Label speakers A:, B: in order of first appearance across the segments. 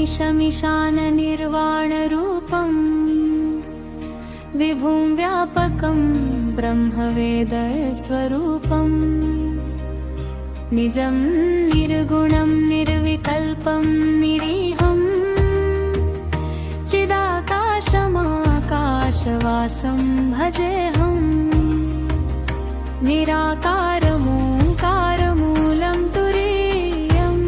A: नमामीशमीशाननिर्वाणरूपम् विभुं व्यापकं ब्रह्मवेदस्वरूपम् निजं निर्गुणं निर्विकल्पं निरीहं चिदाकाशमाकाशवासं भजेऽहम् निराकारमोङ्कारमूलं तुरीयम्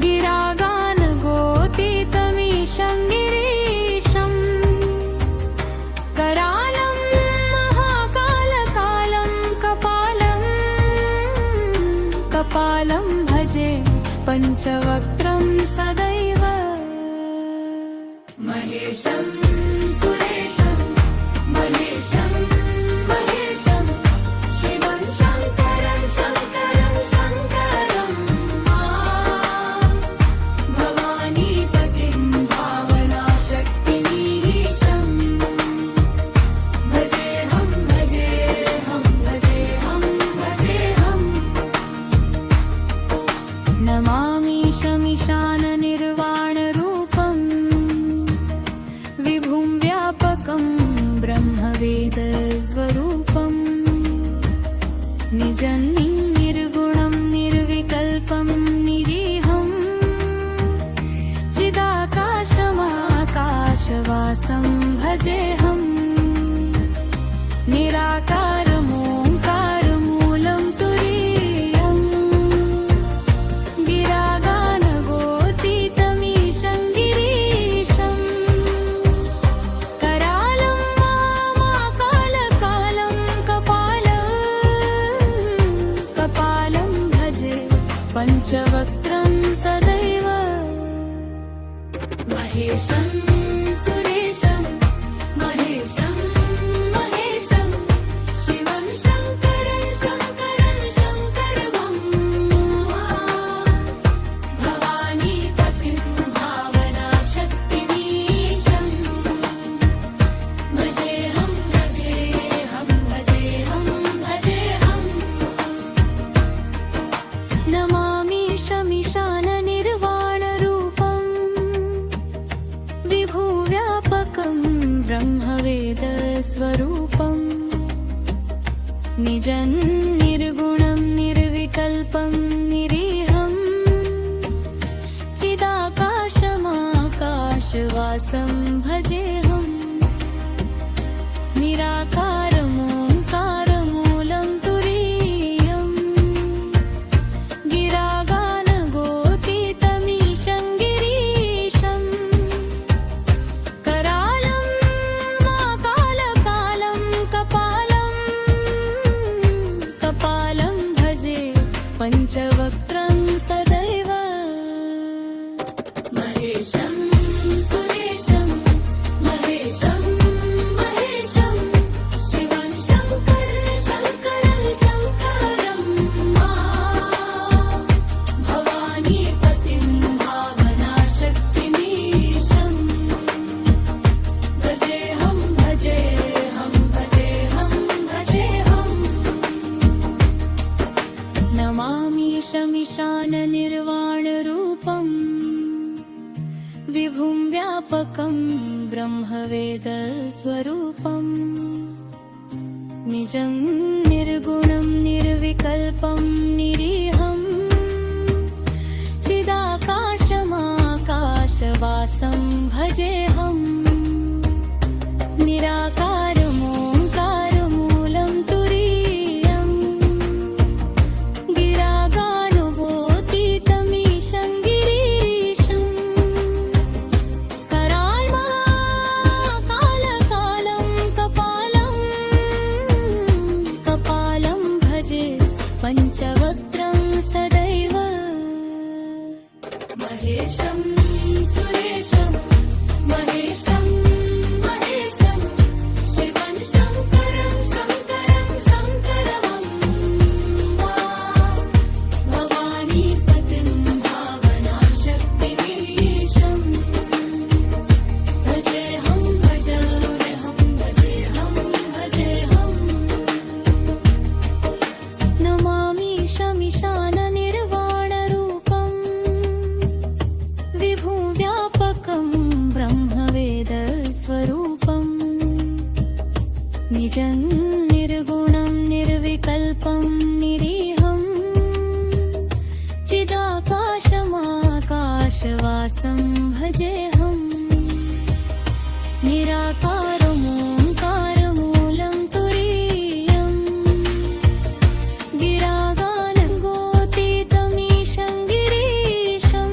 A: गिरागानगोतीतमीशं गिरीशम् करालं महाकालकालं कपालं भजे पञ्चवक्त्रं सदैव महेशं सुरेशं महेशं महेशं शिवं शङ्करं शङ्करं शङ्करं भवानीपतिं भावनाशक्तिमीशं भजेऽहं भजेऽहं भजेऽहं भजेऽहम् नमामीशमीशाननिर्वाणरूपम् विभुं व्यापकं ब्रह्मवेदस्वरूपम् निजं निर्गुणं निर्विकल्पं निरीहं चिदाकाशमाकाशवासं भजेऽहम् निराकारमोङ्कारमूलं तुरीयम् गिरागानगोतीतमीशं गिरीशम् करालं मामाकालकालं कपालं भजे पञ्चवक्त्रं सदैव महेशं सुरेशं महेशं महेशं शिवं शङ्करं शङ्करं शङ्करं भवानीपतिं भावनाशक्तिमीशं भजेऽहं भजेऽहं भजेऽहं भजेऽहम् नमामीशमीशाननिर्वाणरूपम् विभुं व्यापकं ब्रह्मवेदस्वरूपम् निजं निर्गुणं निर्विकल्पं निरीहं चिदाकाशमाकाशवासं भजेऽहम् निराकारमोङ्कारमूलं तुरीयम् गिरागानगोतीतमीशं गिरीशम् करालं माकालकालं कपालं भजे पञ्चवक्त्रं सदैव महेशं सुरेशं महेशं महेशं शिवं शङ्करं शङ्करं शङ्करं भवानीपतिं भावनाशक्तिमीशं भजेऽहं भजेऽहं भजेऽहं भजेऽहम् नमामीशमीशाननिर्वाणरूपम् विभुं व्यापकं ब्रह्मवेदस्वरूपम् निजं निर्गुणं निर्विकल्पं निरीहं चिदाकाशमाकाशवासं भजेऽहम् निराकारमोङ्कारमूलं तुरीयम् गिरागानगोतीतमीशं गिरीशम् कराल्माकालकालं कपालं भजे पञ्चवक्त्रं सदैव महेशं सुरेशं महेशं निजं निर्गुणं निर्विकल्पं निरीहं चिदाकाशमाकाशवासं भजेऽहं निराकारमोङ्कारमूलं तुरीयं गिरागानगोतीतमीशं गिरीशं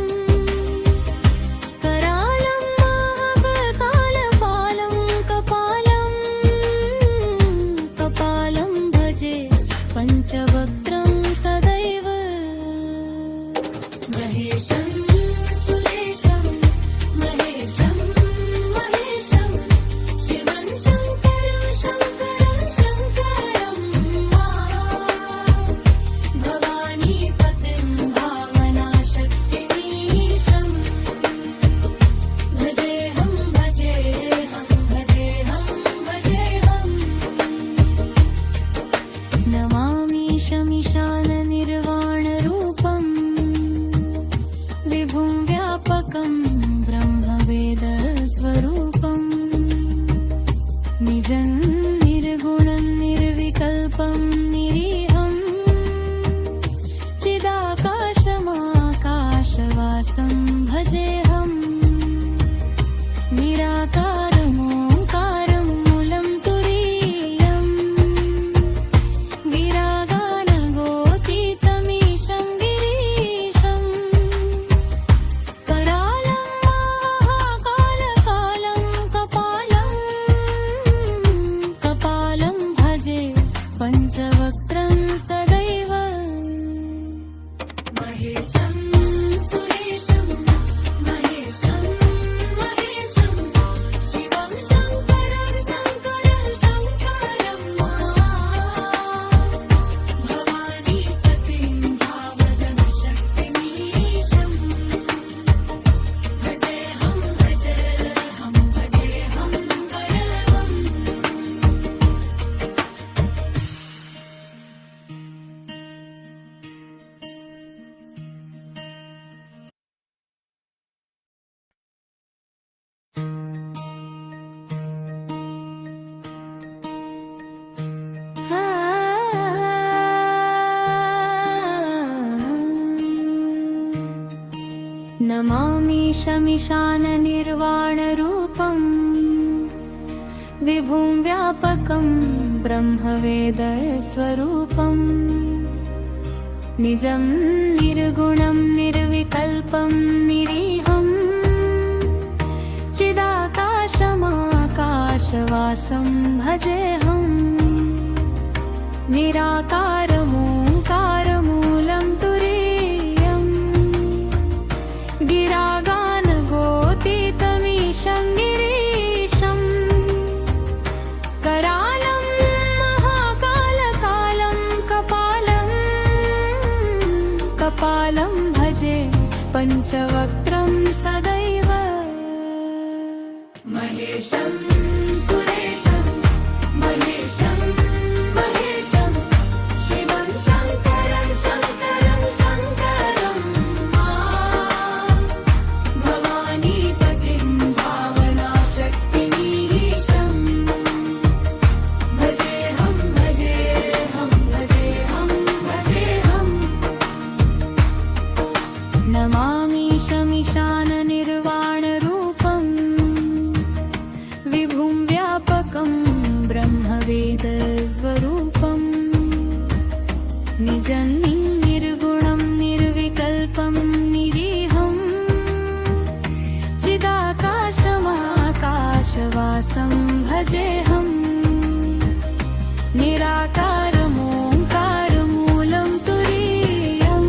A: करालं महाकालपालं कपालं भजे पञ्चवक्त्रं सदैव महेशं सुरेशं महेशं महेशं शिवं शङ्करं शङ्करं शङ्करं भवानीपतिं भावनाशक्तिमीशं भजेऽहं भजेऽहं भजेऽहं भजेऽहं नमामि शमिशाननिर्वाणरूपं विभुं व्यापकं ब्रह्मवेदस्वरूपं निजं निर्गुणं निर्विकल्पं निरीहं चिदाकाशमाकाशवासं भजेऽहं निराकारमोङ्कारमूलं तुरीयं गिरागानगोतीतमीशं गिरीशं करालं महाकालकालं कपालं भजे पञ्चवक्त्रं सदैव महेशं सुरेशं महेशं महेशं शिवं शङ्करं शङ्करं शङ्करं भवानीपतिं भावनाशक्तिमीशं भजेऽहं भजेऽहं भजेऽहं भजेऽहं नमामि शमिशाननिर्वाणरूपं विभुं व्यापकं ब्रह्मवेदस्वरूपं निजं निर्गुणं निर्विकल्पं निरीहं चिदाकाशमाकाशवासं भजेऽहं निराकारमोङ्कारमूलं तुरीयं गिरागानगोतीतमीशं गिरीशं करालं महाकालकालं कपालं भजे पञ्चवक्त्रं सदैव महेशं सुरेशं महेशं महेशं शिवं शङ्करं शङ्करं शङ्करं भवानीपतिं भावनाशक्तिमीशं भजेऽहं भजेऽहं भजेऽहं भजेऽहं नमामि शमिशाननिर्वाणरूपं विभुं व्यापकं ब्रह्मवेदस्वरूपं निजं निर्गुणं निर्विकल्पं निरीहं चिदाकाशमाकाशवासं भजेऽहं निराकारमोङ्कारमूलं तुरीयं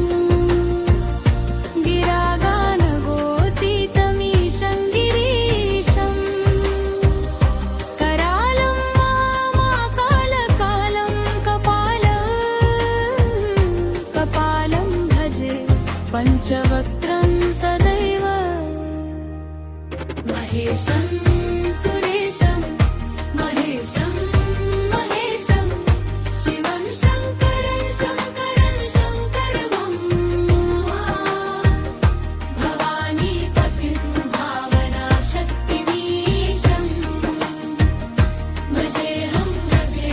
A: गिरागानगोतीतमीशं गिरीशं करालं महाकालकालं कपालं भजे पञ्चवक्त्रं सदैव महेशं सुरेशं महेशं महेशं शिवं शङ्करं शङ्करं शङ्करं भवानीपतिं भावनाशक्तिमीशं भजेऽहं भजेऽहं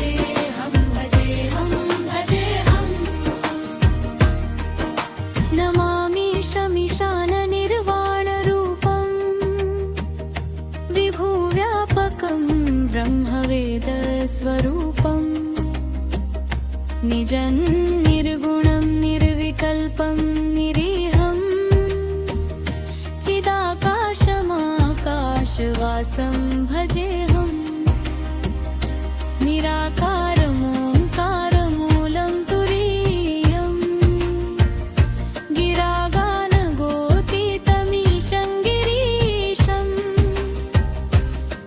A: स्वरूपम् निजं निर्गुणं निर्विकल्पं निरीहम् चिदाकाशमाकाशवासं भजेऽहम् निराकारमोङ्कारमूलं तुरीयम् गिरागानगोतीतमीशं गिरीशम्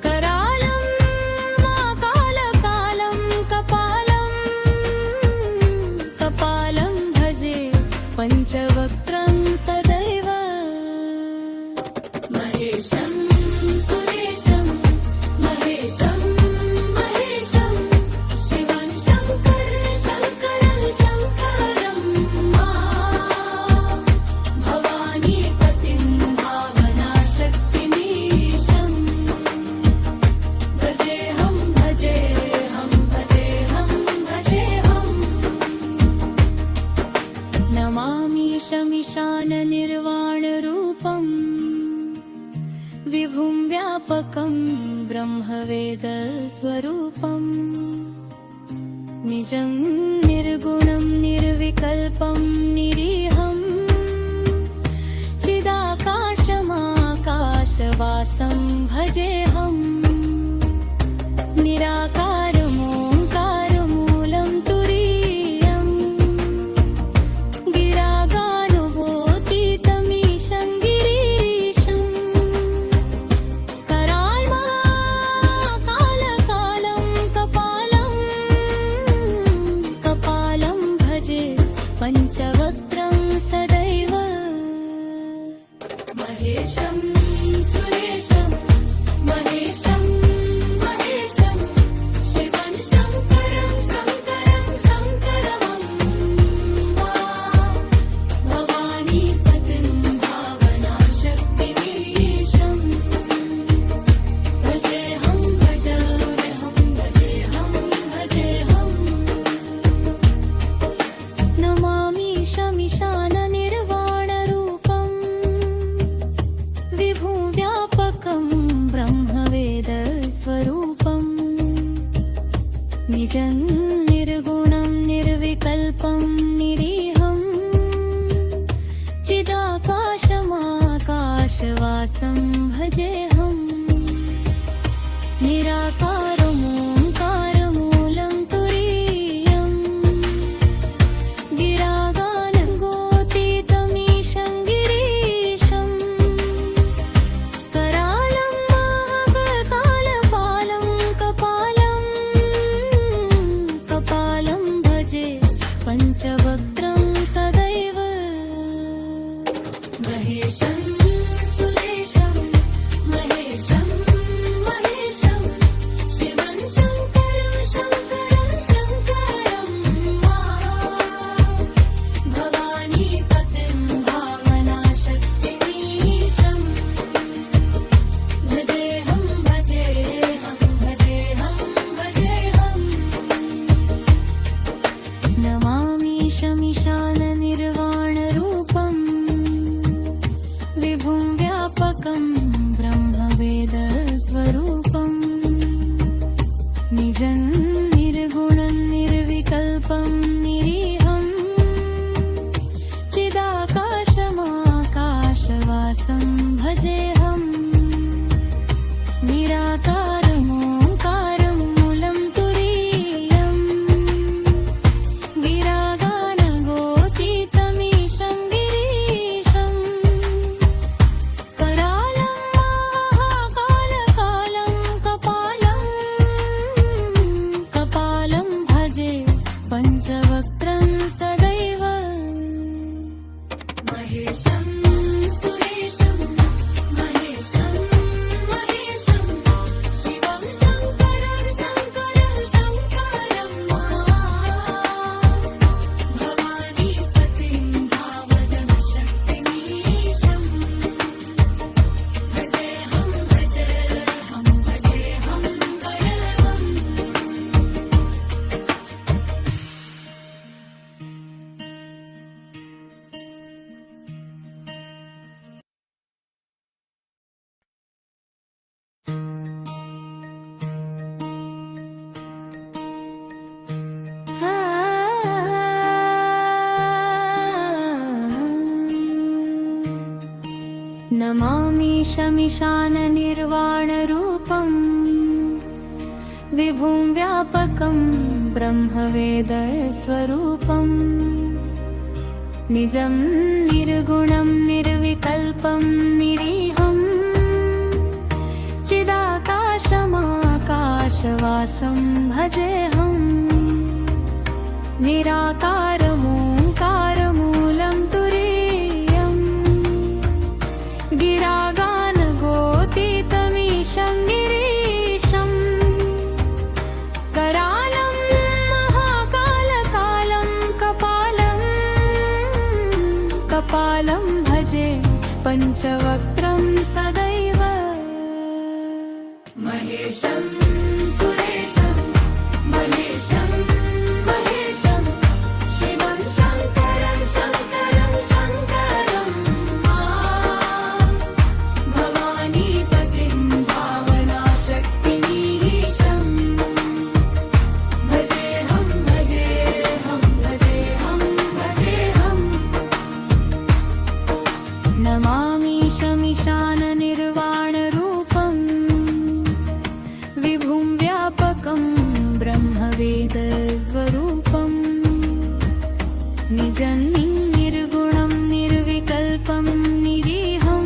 A: करालं माकालकालं कपालं भजे पञ्चवक्त्रं सदैव महेशं सुरेशं महेशं महेशं शिवं शङ्करं शङ्करं भवानीपतिं भावनाशक्तिमीशं भजेऽहं भजेऽहं भजेऽहं भजेऽहं नमामीशमीशाननिर्वाणरूपम् विभुं व्यापकं ब्रह्मवेदस्वरूपम् निजं निर्गुणं निर्विकल्पं निरीहम् चिदाकाशमाकाशवासं भजेऽहम् निराकारमोङ्कारमूलं तुरीयम् गिरागानुभूतितमीशं गिरीशम् कराल्माकालकालं कपालं भजे पञ्चवक्त्रं सदैव महेशं सुरेशं महेशं महेशं शिवं शङ्करं शङ्करं भवानीपतिं भावनाशक्तिमीशं भजेऽहं भजेऽहं भजेऽहं भजेऽहं नमामीशमीशाननिर्वाणरूपम् विभुं व्यापकं ब्रह्मवेदस्वरूपम् निजं निर्गुणं निर्विकल्पं निरीहम् चिदाकाशमाकाशवासं भजेऽहम् निराकारमोङ्कारमूलं तुरीयम् गिरागानगोतीतमीशं गिरीशम् करालं महाकालपालं कपालं भजे पञ्चवक्त्रं सदैव महेशं सुरेशं महेशं महेशं शिवं शङ्करं शङ्करं भवानीपतिं भावनाशक्तिमीशं भजेऽहं भजेऽहं भजेऽहं भजेऽहं नमामीशमीशाननिर्वाणरूपम् विभुं व्यापकं ब्रह्मवेदस्वरूपम् निजं निर्गुणं निर्विकल्पं निरीहम् चिदाकाशमाकाशवासं भजेऽहम् निराकारमोङ्कारमूलं तुरीयम् गिरागानगोतीतमीशं गिरीशम् करालं शमिशाननिर्वाणरूपम् विभुं व्यापकं ब्रह्मवेदस्वरूपम् निजं निर्गुणं निर्विकल्पं निरीहं चिदाकाशमाकाशवासं भजेऽहम् निराकारमोङ्कारमूलं तुरीयम् गिरागानगोतीतमीशं गिरीशम् करालं महाकालकालं कपालं भजे पञ्चवक्त्रं सदैव महेशं सुरेशं महेशं महेशं शिवं शङ्करं शङ्करं शङ्करं भवानीपतिं भावनाशक्तिमीशं भजेऽहं भजेऽहं भजेऽहं भजेऽहं नमामि शमिशाननिर्वाणरूपम् विभुं व्यापकं ब्रह्मवेदस्वरूपम् निजं निर्गुणं निर्विकल्पं निरीहं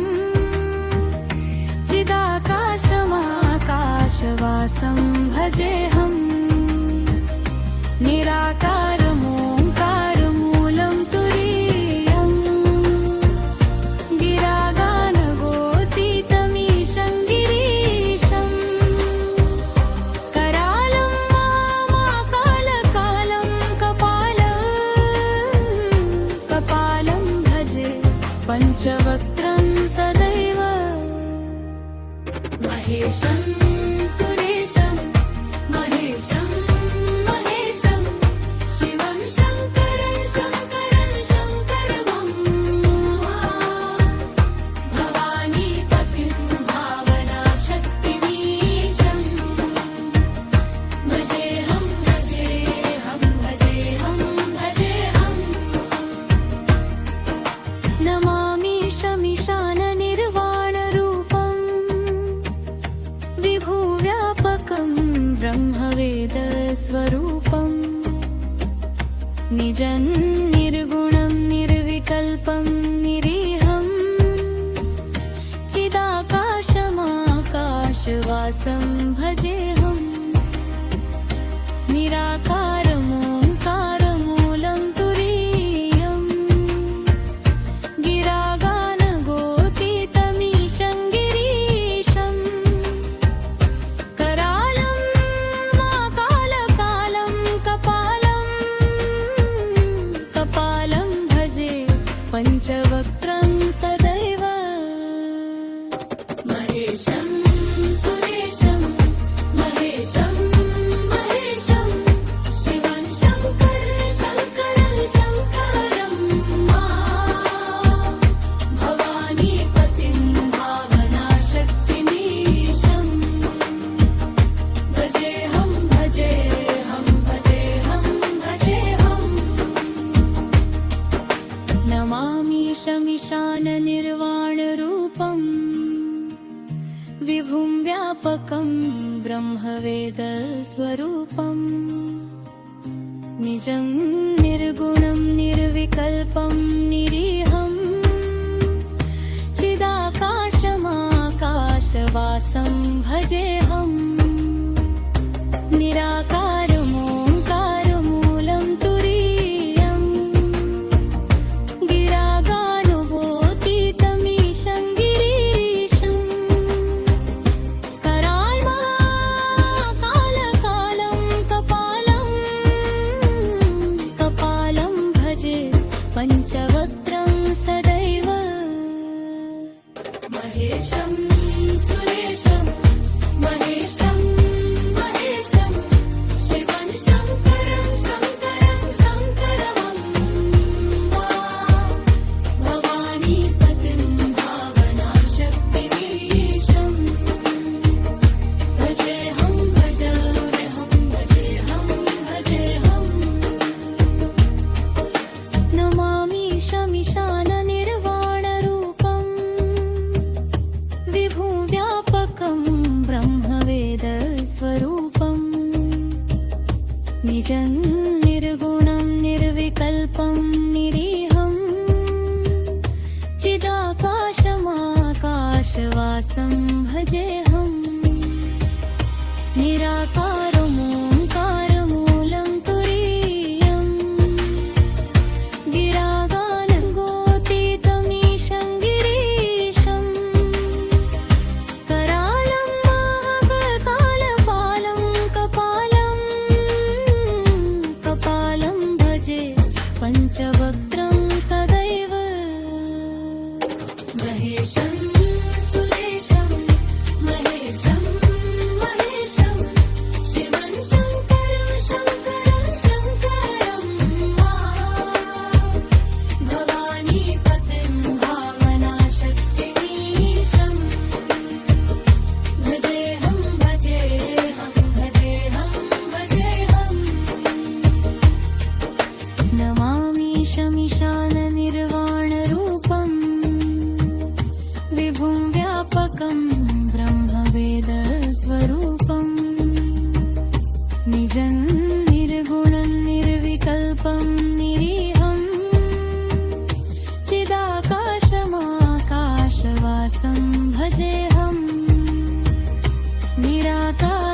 A: चिदाकाशमाकाशवासं भजेऽहम् निराकारमोङ्कारमूलं तुरीयम् गिरागानगोतीतमीशं गिरीशम् करालं महाकालकालं कपालं भजे पञ्चवक्त्रं सदैव महेशं सुरेशं महेशं महेशं शिवं शङ्करं शङ्करं शङ्करं भवानीपतिं भावनाशक्तिमीशं भजेऽहं भजेऽहं भजेऽहं भजेऽहं नमामि शमिशाननिर्वाणरूपम् विभुव्यापकं ब्रह्मवेदस्वरूपम् निजं निर्गुणं निर्विकल्पं निरीहं चिदाकाशमाकाशवासं भजेऽहम् निराकारमोङ्कारमूलं तुरीयम् गिरागानगोतीतमीशं गिरीशम् करालं महाकालकालं कपालं भजे पञ्चवक्त्रं सदैव महेशं सुरेशं महेशं महेशं शिवं शङ्करं शङ्करं शङ्करं भवानीपतिं भावनाशक्तिमीशं भजेऽहं भजेऽहं भजेऽहं भजेऽहं नमामि शमिशाननिर्वाणरूपम् विभुं व्यापकं ब्रह्मवेदस्वरूपम् निजं निर्गुणं निर्विकल्पं निरीहं चिदाकाशमाकाशवासं भजेऽहम् निराकारमोङ्कारमूलं तुरीयम् गिरागानगोतीतमीशं गिरीशम् कराल्महाकालकालं कपालं भजे पञ्चवक्त्रं सदैव महेशं सुरेशं महेशं महेशं शिवं शङ्करं शङ्करं शङ्करं भवानीपतिं भावनाशक्तिमीशं भजेऽहं भजेऽहं भजेऽहं भजेऽहं नमामि शमिशाननिर्वाणरूपम् निजं निर्गुणं निर्विकल्पं निरीहं चिदाकाशमाकाशवासं भजेऽहं निराकारमोङ्कारमूलं तुरीयं गिरागानगोतीतमीशं गिरीशं करालं महाकालपालं कपालं भजे पञ्चवक्त्रं सदैव महेशं सुरेशं महेशं महेशं शिवं शङ्करं शङ्करं शङ्करं भवानीपतिं भावनाशक्तिमीशं भजेऽहं भजेऽहं भजेऽहं भजेऽहं नमामि शमिशाननिर्वाणरूपं विभुं व्यापकं ब्रह्मवेदस्वरूपं निजं निर्गुणं निर्विकल्पं निरीहं चिदाकाशमाकाशवासं भजेऽहं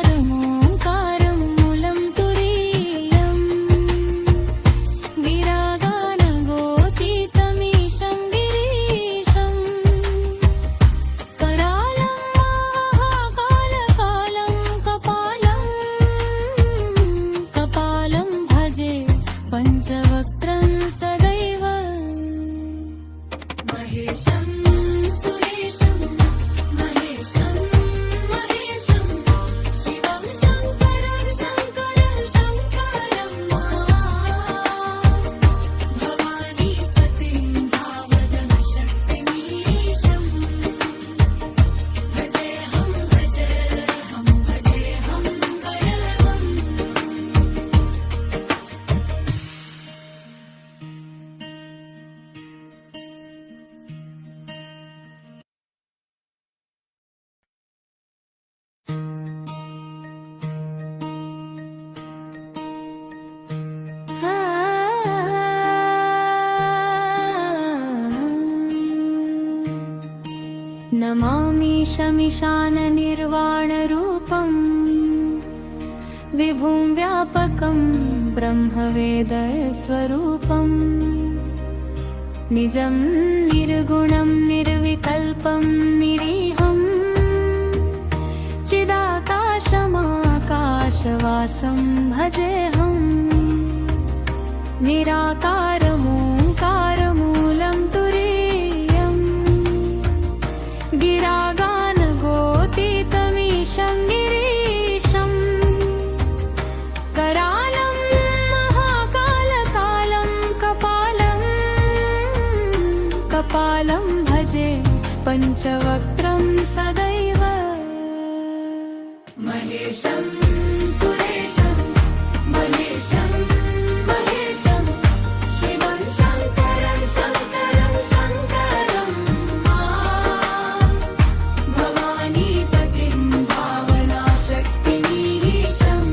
A: निराकारमोङ्कारं मूलं तुरीयं गिरागानगोतीतमीशं गिरीशं करालं महाकालकालं कपालं भजे पञ्चवक्त्रं सदैव महेशं सुरेशं महेशं महेशं शिवं शङ्करं शङ्करं शङ्करं भवानीपतिं भावनाशक्तिमीशं भजेऽहं भजेऽहं भजेऽहं भजेऽहं नमामि शमिशाननिर्वाणरूपं विभुं व्यापकं ब्रह्मवेदस्वरूपं निजं निर्गुणं निर्विकल्पं निरीहं चिदाकाशमाकाशवासं भजेऽहं निराकारमोङ्कारमूलं तुरीयं गिरागानगोतीतमीशं गिरीशं करालं महाकालकालं कपालं भजे पञ्चवक्त्रं सदैव महेशं सुरेशं महेशं महेशं शिवं शङ्करं शङ्करं शङ्करं भवानीपतिं भावनाशक्तिमीशं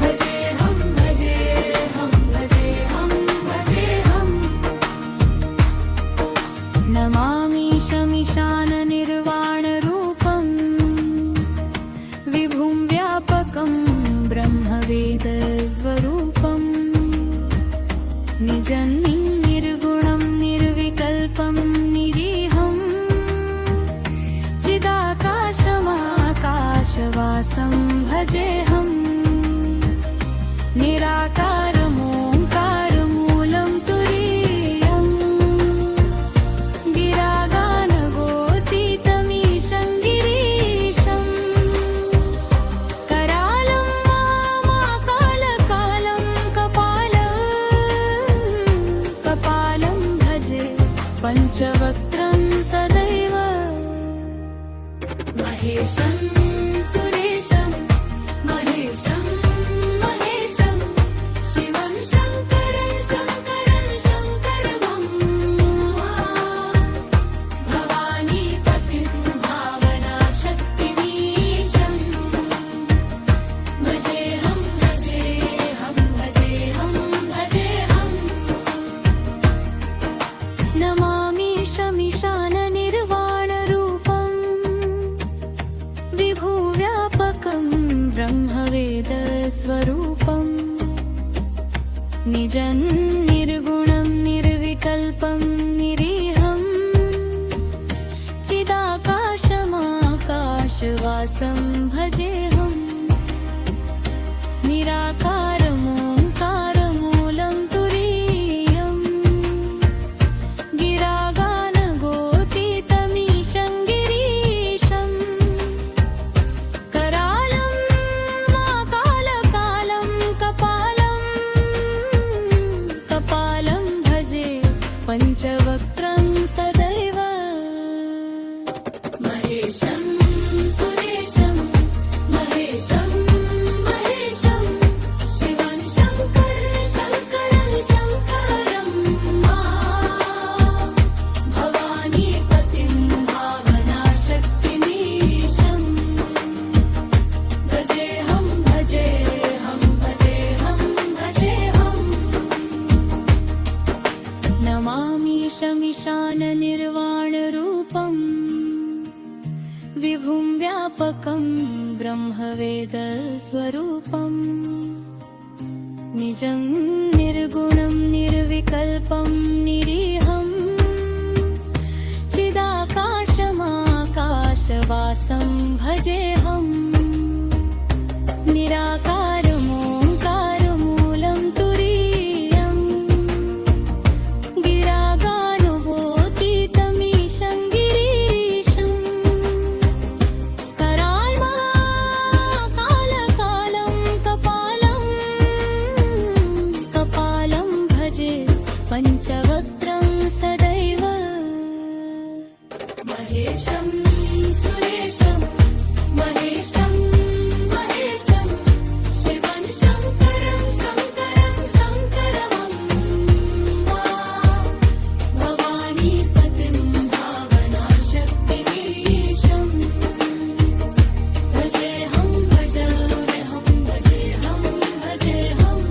A: भजेऽहं भजेऽहं भजेऽहं भजेऽहं नमामि शमिशाननिर्वाणरूपं विभुं व्यापकं ब्रह्मवेदस्वरूपं निजं निर्गुणं निर्विकल्पं निरीहं चिदाकाशमाकाशवासं भजेऽहं निराकारमोङ्कारमूलं तुरीयं गिरागानगोतीतमीशं गिरीशं करालं महाकालकालं कपालं भजे पञ्चवक्त्रं सदैव महेशं सुरेशं महेशं महेशं शिवं शङ्करं शङ्करं शङ्करं भवानीपतिं भावनाशक्तिमीशं भजेऽहं भजेऽहं निजं निर्गुणं निर्विकल्पं निरीहम् चिदाकाशमाकाशवासं भजेऽहम् निराकारमोङ्कारमूलं तुरीयम् गिरागानगोतीतमीशं गिरीशम् करालं माकालकालं कपालं भजे पञ्चवक्त्रं सदैव महेशं सुरेशं महेशं महेशं शिवं शङ्करं शङ्करं भवानीपतिं भावनाशक्तिमीशं भजेऽहं भजेऽहं भजेऽहं भजेऽहम् नमामीशमीशाननिर्वाणरूपम् विभुं व्यापकं ब्रह्मवेदस्वरूपम् निजं निर्गुणं निर्विकल्पं निरीहम् चिदाकाशमाकाशवासं भजेऽहम् निराकारमोङ्कारमूलं तुरीयम् गिरागानुभूतितमीशं गिरीशम् कराल्माकालकालं कपालं भजे पञ्चवक्त्रं सदैव महेशं सुरेशं महेशं महेशं शिवं शङ्करं शङ्करं भवानीपतिं भावनाशक्तिमीशं भजेऽहं भजेऽहं भजेऽहं भजेऽहम्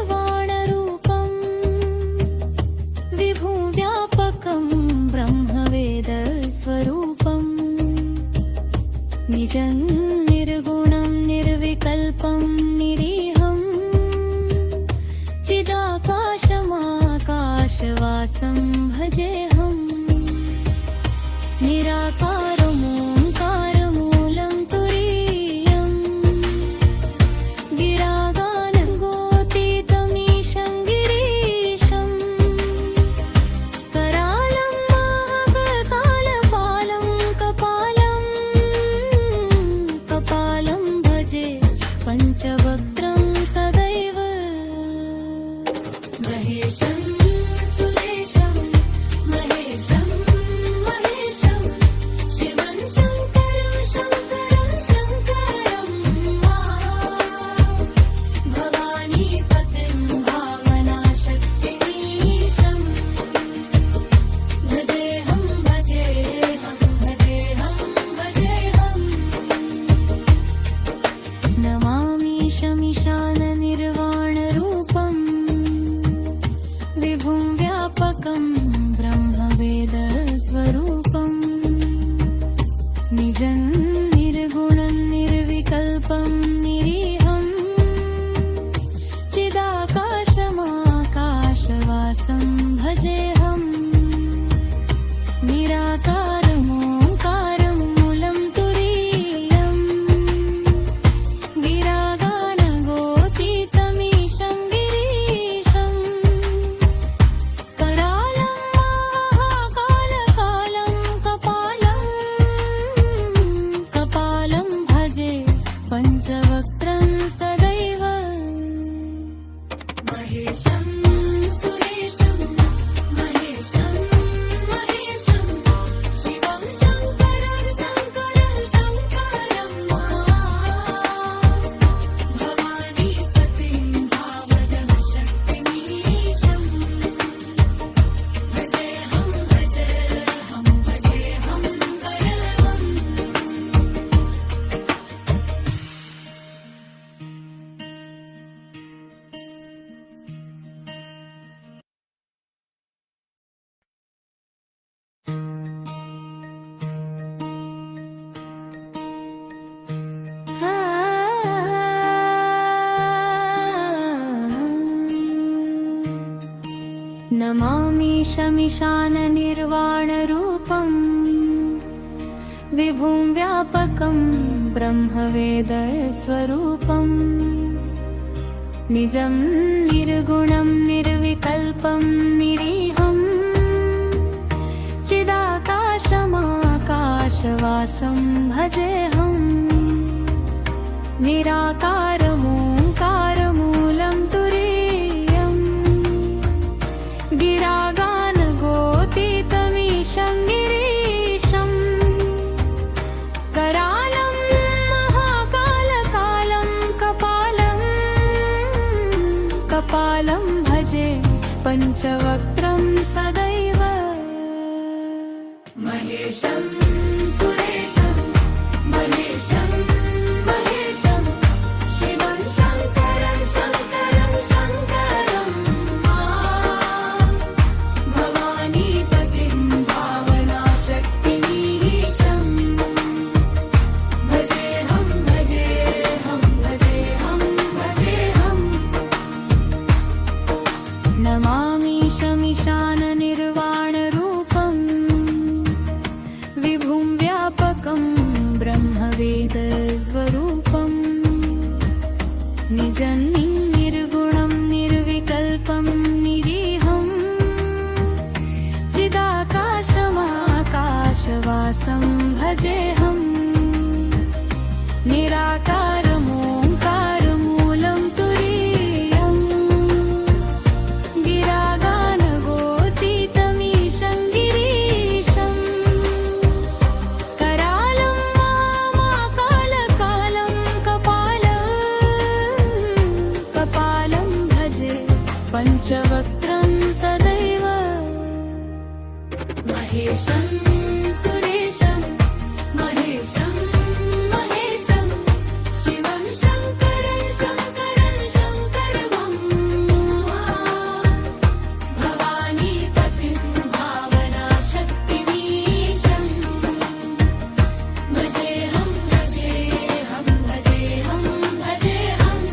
A: नमामीशमीशाननिर्वाणरूपम् विभुं व्यापकं ब्रह्मवेदस्वरूपम् निजं निर्गुणं निर्विकल्पं निरीहम् चिदाकाशमाकाशवासं भजेऽहम् निराकारमोङ्कारमूलं तुरीयम् गिरागानगोतीतमीशं गिरीशम् करालं माकालकालं कपालं भजे पञ्चवक्त्रं सदैव महेशं सुरेशं महेशं महेशं शिवं निर्वाणरूपम् विभुं व्यापकं ब्रह्मवेदस्वरूपम् निजं निर्गुणं निर्विकल्पं निरीहं चिदाकाशमाकाशवासं भजेऽहम् निराकारमोङ्कारमूलं तुरीयम् गिरागानगोतीतमीशं गिरीशम् करालं महाकालकालं कपालं भजे पञ्चवक्त्रं सदैव महेशं सुरेशं महेशं महेशं शिवं शङ्करं शङ्करं शङ्करं भवानीपतिं भावनाशक्तिमीशं भजेऽहं भजेऽहं भजेऽहं भजेऽहम् नमामि शमीशाननिर्वाणरूपम् विभुं व्यापकं ब्रह्मवेदस्वरूपम् निजं निर्गुणं निर्विकल्पं निरीहं चिदाकाशमाकाशवासं भजेऽहम् निराकारमोङ्कारमूलं तुरीयम् गिरागानगोतीतमीशं गिरीशम् करालं महाकालकालं कपालं भजे पञ्चवक्त्रं सदैव महेशं सुरेशं महेशं महेशं शिवं शङ्करं शङ्करं शङ्करं भवानीपतिं भावनाशक्तिमीशं भजेऽहं भजेऽहं भजेऽहं भजेऽहम्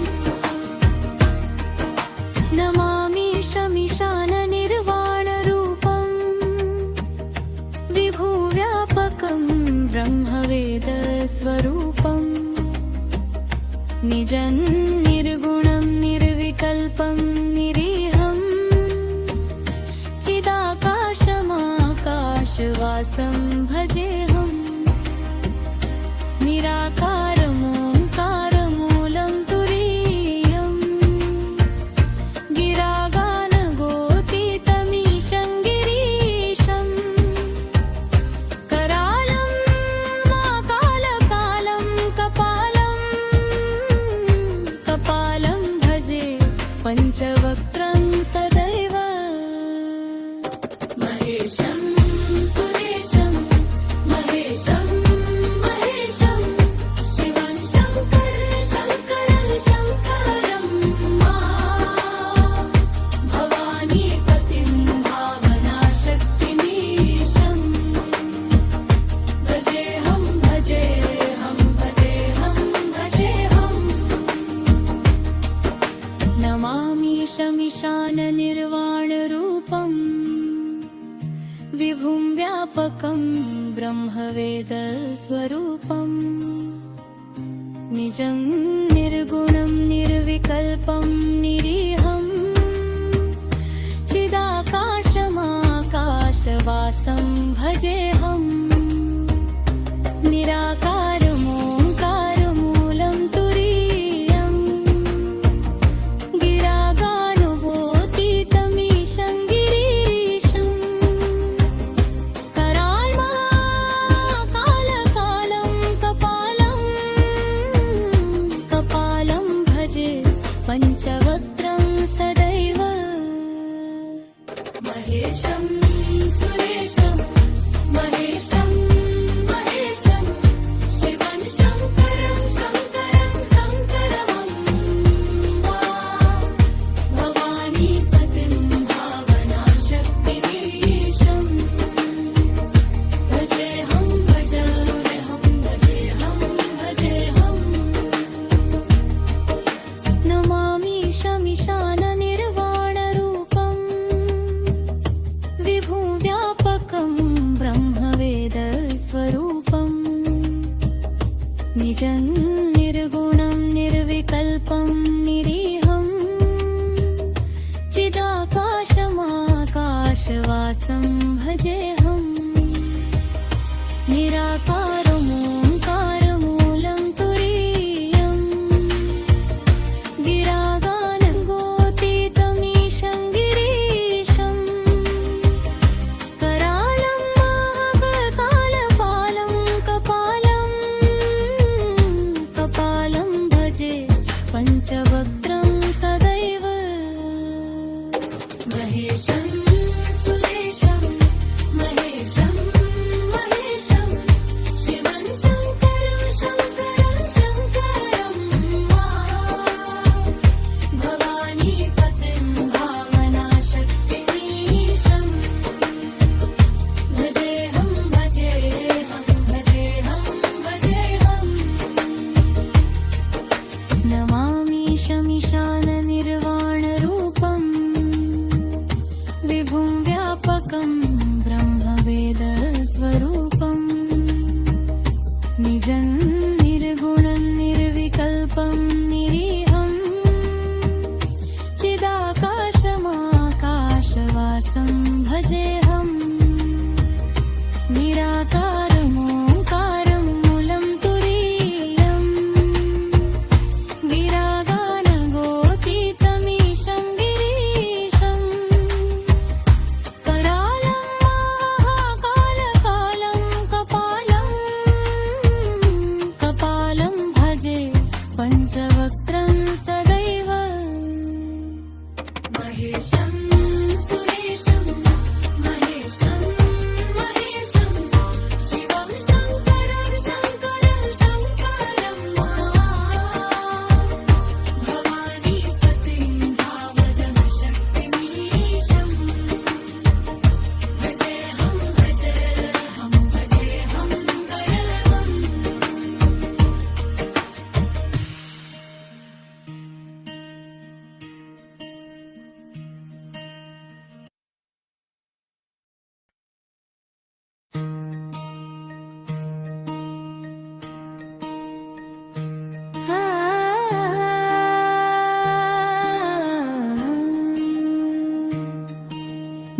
A: नमामि शमीशाननिर्वाणरूपम् विभुव्यापकं ब्रह्मवेदस्वरूपम् निजं निर्गुणं निर्विकल्पं निरीहं चिदाकाशमाकाशवासं भजेऽहम् निराकारमोङ्कारमूलं तुरीयम् गिरागानगोतीतमीशं गिरीशम् करालं महाकालकालं कपालं भजे पञ्चवक्त्रं सदैव महेशं सुरेशं महेशं महेशं शिवं शङ्करं शङ्करं शङ्करं भवानीपतिं भावनाशक्तिमीशं भजेऽहं भजेऽहं भजेऽहं भजेऽहम् नमामि शमीशाननिर्वाणरूपम् विभुं व्यापकं ब्रह्मवेदस्वरूपम् निजं निर्गुणं निर्विकल्पं निरीहं चिदाकाशमाकाशवासं भजेऽहम् निराकारमोङ्कारमूलं तुरीयम् गिरागानगोतीतमीशं गिरीशम् कराल्महाकालकालं कपालं भजे पञ्चवक्त्रं सदैव महेशं सुरेशं महेशं महेशं निजं निर्गुणं निर्विकल्पं निरीहं चिदाकाशमाकाशवासं भजेऽहं निराकारमोङ्कारमूलं तुरीयं गिरागानगोतीतमीशं गिरीशं करालं महाकालपालं कपालं भजे पञ्चवक्त्रं सदैव महेशं सुरेशं महेशं महेशं शिवं शङ्करं शङ्करं शङ्करं भवानीपतिं भावनाशक्तिमीशं भजेऽहं भजेऽहं भजेऽहं भजेऽहं नमामि शमिशाननिर्वाणरूपं विभुं व्यापकं ब्रह्मवेदस्वरूपं निजं निर्गुणं निर्विकल्पं निरीहं चिदाकाशमाकाशवासं भजेऽहं निराकारमोङ्कारं मूलं तुरीयं गिरागानगोतीतमीशं गिरीशं करालं महाकालकालं कपालं भजे पञ्चवक्त्रं सदैव महेशं सुरेशं महेशं महेशं शिवं शङ्करं शङ्करं शङ्करं भवानीपतिं भावनाशक्तिमीशं भजेऽहं भजेऽहं भजेऽहं भजेऽहम्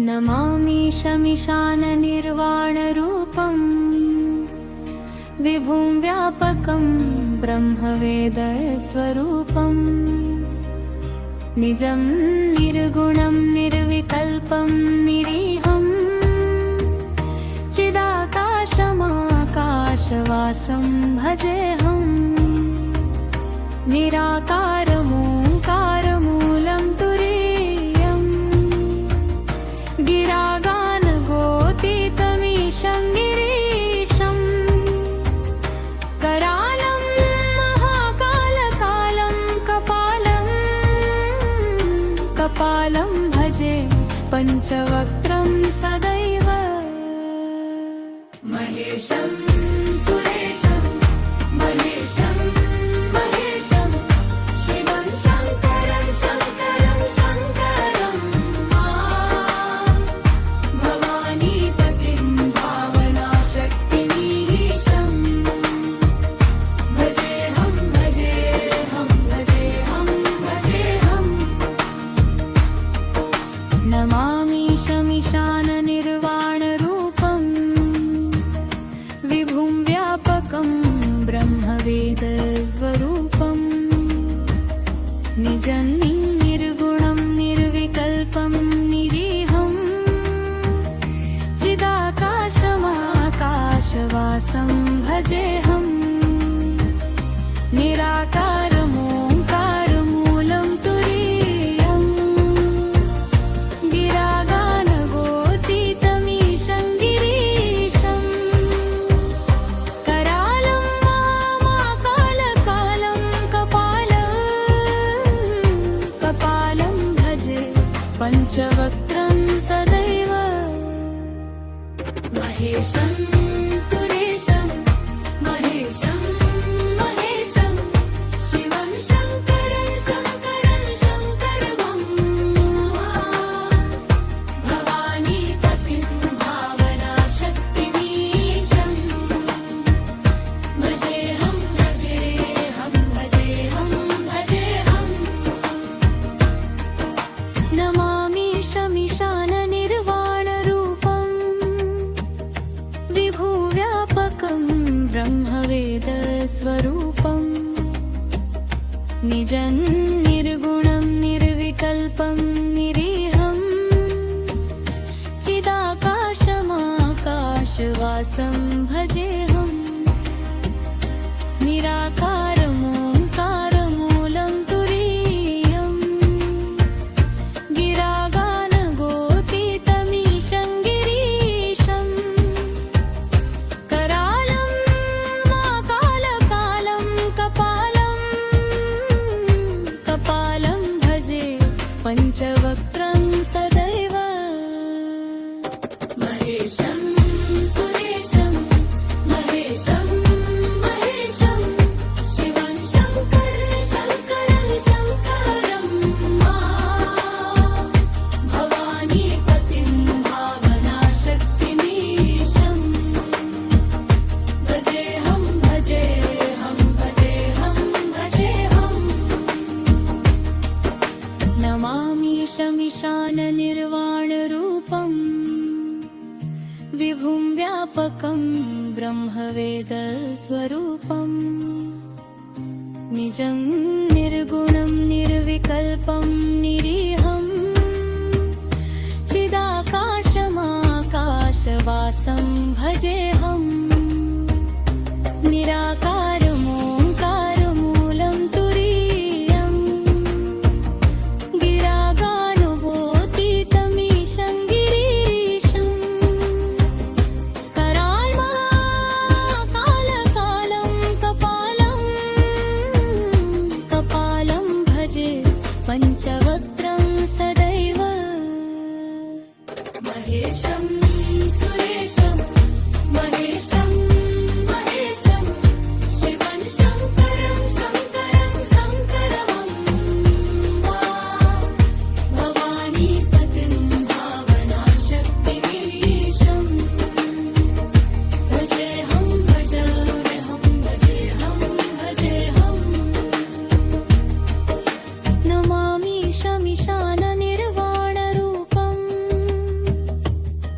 A: नमामि शमिशाननिर्वाणरूपं विभुं व्यापकं ब्रह्मवेदस्वरूपं निजं निर्गुणं निर्विकल्पं निरीहं चिदाकाशमाकाशवासं भजेऽहं निराकारमोङ्कारमूलं तुरीयं गिरागानगोतीतमीशं गिरीशं करालं महाकालकालं कपालं भजे पञ्चवक्त्रं सदैव महेशं सुरेशं महेशं महेशं शिवं शङ्करं शङ्करं शङ्करं भवानीपतिं भावनाशक्तिमीशं भजेऽहं भजेऽहं भजेऽहं भजेऽहम् नमामि शमिशाननिर्वाणरूपं विभुं व्यापकं ब्रह्मवेदस्वरूपं निजं निर्गुणं निर्विकल्पं निरीहं चिदाकाशमाकाशवासं भजेऽहं निराकारमोङ्कारमूलं तुरीयं गिरागानगोतीतमीशं गिरीशं करालं महाकालकालं कपालं भजे पञ्चवक्त्रं सदैव महेशं सुरेशं महेशं महेशं शिवं शङ्करं शङ्करं शङ्करं भवानीपतिं भावनाशक्तिमीशं भजेऽहं भजेऽहं स्वरूपम् निजं निर्गुणं निर्विकल्पं निरीहम् चिदाकाशमाकाशवासं भजेऽहम् निराकारमोङ्कारमूलं तुरीयम् गिरागानगोतीतमीशं गिरीशम् करालं माकालकालं कपालं भजे पञ्चवक्त्रं सदैव महेशं सुरेशं महेशं महेशं शिवं शङ्करं शङ्करं भवानीपतिं भावनाशक्तिमीशं भजेऽहं भजेऽहं भजेऽहं भजेऽहं नमामीशमीशाननिर्वाणरूपम् विभुं व्यापकं ब्रह्मवेदस्वरूपम् निजं निर्गुणं निर्विकल्पं निरीहम् चिदाकाशमाकाशवासं भजेऽहम् निराकारमोङ्कारमूलं तुरीयम् गिरागानुभूतितमीशं गिरीशम् कराल्माकालकालं कपालं भजे पञ्चवक्त्रं सदैव महेशं सुरेशं महेशं महेशं शिवं शङ्करं शङ्करं भवानीपतिं भावनाशक्तिमीशं भजेऽहं भजेऽहं भजेऽहं भजेऽहं नमामीशमीशाननिर्वाणरूपम्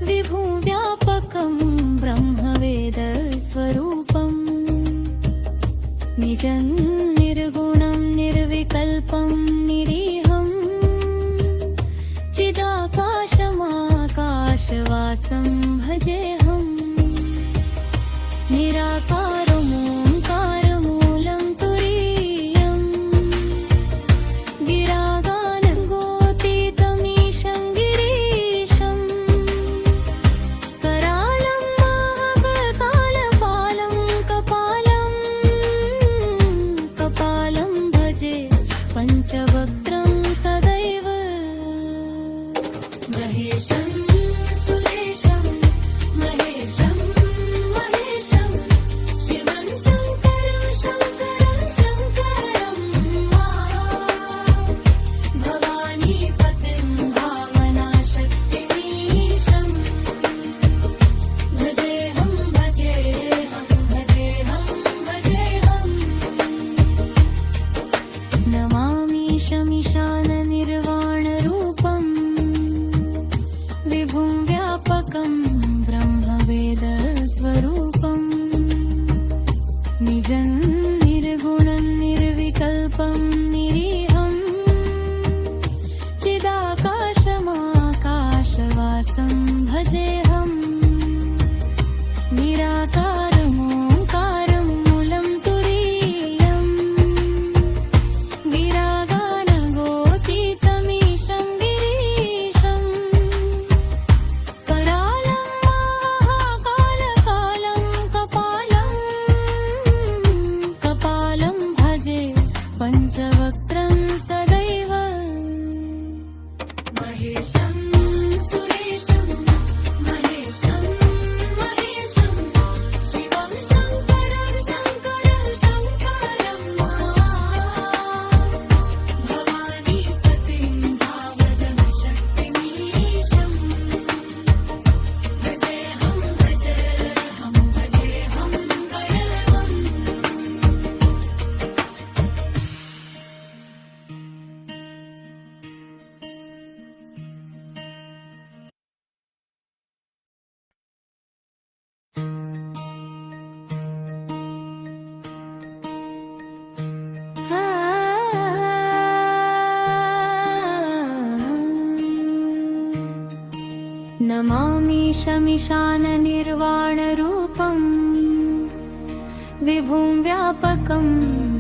A: विभुं व्यापकं ब्रह्मवेदस्वरूपम् निजं निर्गुणं निर्विकल्पं निरीहम् चिदाकाशमाकाशवासं भजेऽहम् निराकारमोङ्कारमूलं तुरीयम् गिरागानगोतीतमीशं गिरीशम् करालं महाकालपालं कपालं भजे पञ्चवक्त्रं सदैव महेशं सुरेशं महेशं महेशं शिवं शङ्करं शङ्करं भवानीपतिं भावनाशक्तिमीशं भजेऽहं भजेऽहं भजेऽहं भजेऽहं नमामीशमीशाननिर्वाणरूपम् विभुं व्यापकं ब्रह्मवेदस्वरूपम् निजं निर्गुणं निर्विकल्पं निरीहम् चिदाकाशमाकाशवासं भजेऽहम् निराकारमोङ्कारमूलं तुरीयम् गिरागानगोतीतमीशं गिरीशम् करालं शमिशाननिर्वाणरूपम् विभुं व्यापकं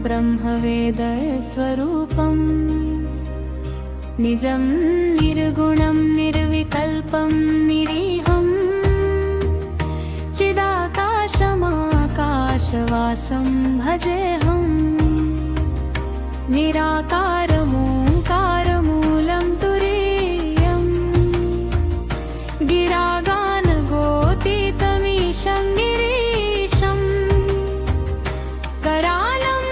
A: ब्रह्मवेदस्वरूपम् निजं निर्गुणं निर्विकल्पं निरीहं चिदाकाशमाकाशवासं भजेऽहम् निराकारमोङ्कारमूलं तुरीयम् गिरागानगोतीतमीशं गिरीशम् करालं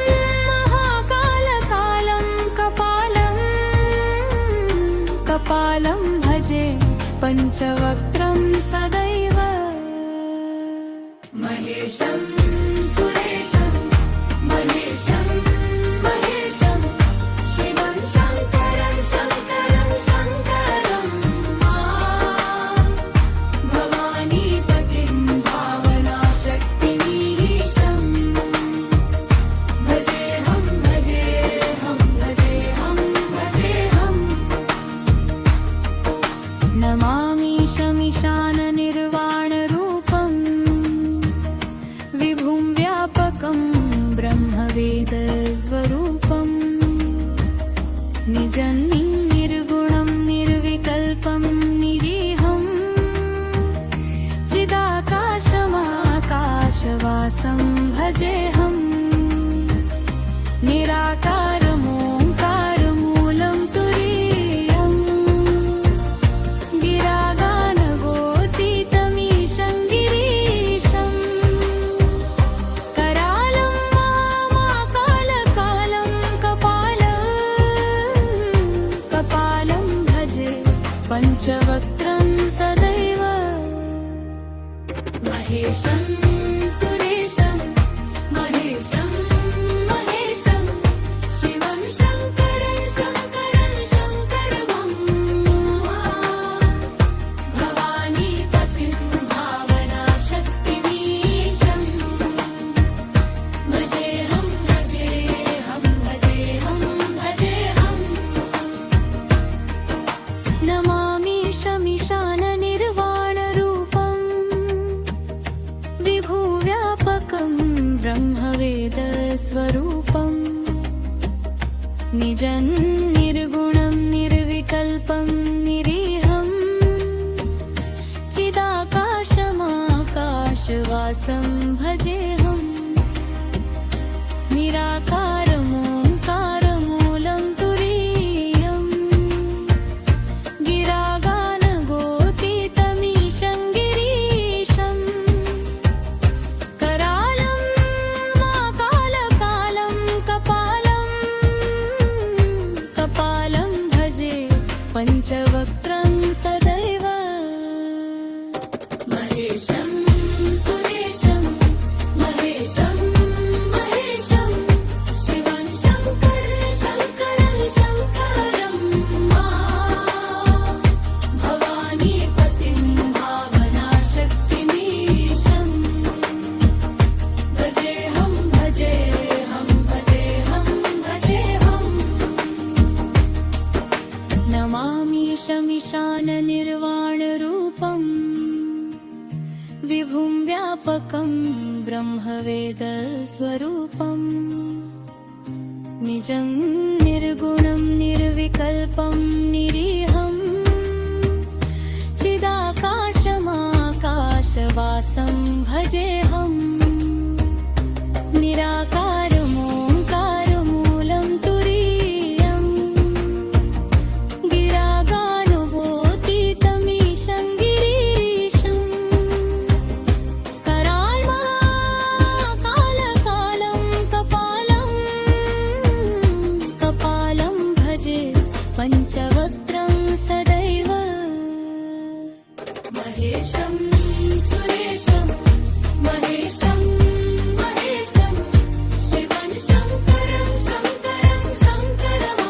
A: महाकालकालं कपालं भजे पञ्चवक्त्रं सदैव महेशं सुरेशं महेशं महेशं शिवं शङ्करं शङ्करं शङ्करं भवानीपतिं भावनाशक्तिमीशं भजेऽहं भजेऽहं भजेऽहं भजेऽहं नमामि शमिशाननिर्वाणरूपम् विभुं व्यापकं ब्रह्मवेदस्वरूपम् निजं निर्गुणं निर्विकल्पं निरीहं चिदाकाशमाकाशवासं भजेऽहम् निराकारमोङ्कारमूलं तुरीयम् गिरागानगोतीतमीशं गिरीशम् करालं महाकालकालं कपालं भजे पञ्चवक्त्रं सदैव महेशं सुरेशं महेशं महेशं शिवं शङ्करं शङ्करं शङ्करं भवानीपतिं भावनाशक्तिमीशं भजेऽहं भजेऽहं भजेऽहं भजेऽहं नमामि शमिशाननिर्वाणरूपम् विभुव्यापकं ब्रह्मवेदस्वरूपम् निजं निर्गुणं निर्विकल्पं निरीहं चिदाकाशमाकाशवासं भजेऽहम् निराकारमोङ्कारमूलं तुरीयम् गिरागानगोतीतमीशं गिरीशम् करालं महाकालकालं कपालं भजे पञ्चवक्त्रं सदैव महेशं सुरेशं महेशं महेशं शिवं शङ्करं शङ्करं शङ्करं भवानीपतिं भावनाशक्तिमीशं भजेऽहं भजेऽहं भजेऽहं भजेऽहं नमामि शमिशाननिर्वाणरूपम् विभुं व्यापकं ब्रह्मवेदस्वरूपम् निजं निर्गुणं निर्विकल्पं निरीहं चिदाकाशमाकाशवासं भजेऽहम् निराकारमोङ्कारमूलं तुरीयम् गिरागानगोतीतमीशं गिरीशम् कराल्माकालकालं कपालं भजे पञ्चवक्त्रं सदैव महेशं सुरेशं महेशं महेशं शिवं शङ्करं शङ्करं शङ्करं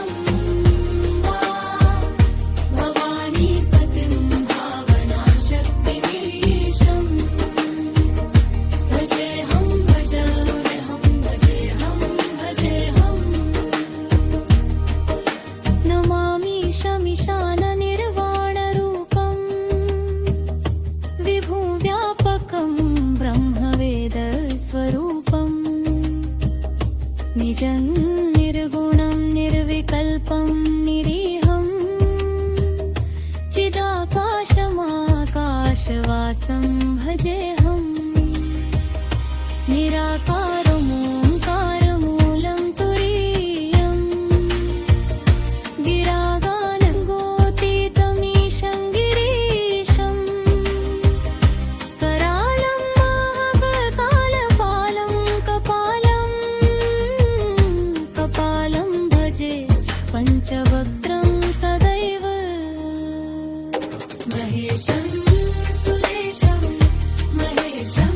A: भवानीपतिं भावनाशक्तिमीशं भजेऽहं भजेऽहं भजेऽहं भजेऽहं नमामि शमिशाननिर्वाणरूपम् निजं निर्गुणं निर्विकल्पं निरीहं चिदाकाशमाकाशवासं भजेऽहं निराकारमोङ्कारमूलं तुरीयं गिरागानगोतीतमीशं गिरीशं करालं महाकालपालं कपालं भजे पञ्चवक्त्रं सदैव महेशं सुरेशं महेशं